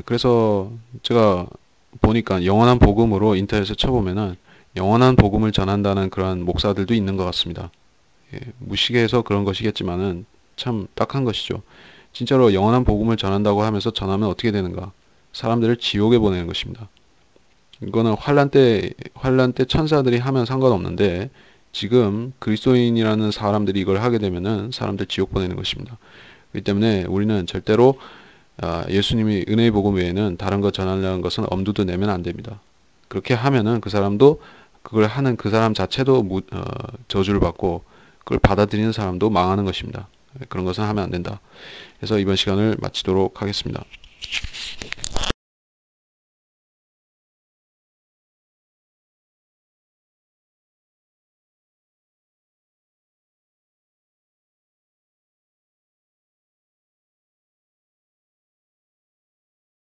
그래서 제가 보니까 영원한 복음으로 인터넷에 쳐보면은 영원한 복음을 전한다는 그러한 목사들도 있는 것 같습니다. 무식해서 그런 것이겠지만은 참 딱한 것이죠. 진짜로 영원한 복음을 전한다고 하면서 전하면 어떻게 되는가? 사람들을 지옥에 보내는 것입니다. 이거는 환란 때 천사들이 하면 상관없는데 지금 그리스도인이라는 사람들이 이걸 하게 되면은 사람들 지옥 보내는 것입니다. 그렇기 때문에 우리는 절대로 예수님이 은혜의 복음 외에는 다른 것 전하려는 것은 엄두도 내면 안 됩니다. 그렇게 하면은 그 사람도 그걸 하는 그 사람 자체도 저주를 받고 그걸 받아들이는 사람도 망하는 것입니다. 그런 것은 하면 안 된다. 그래서 이번 시간을 마치도록 하겠습니다.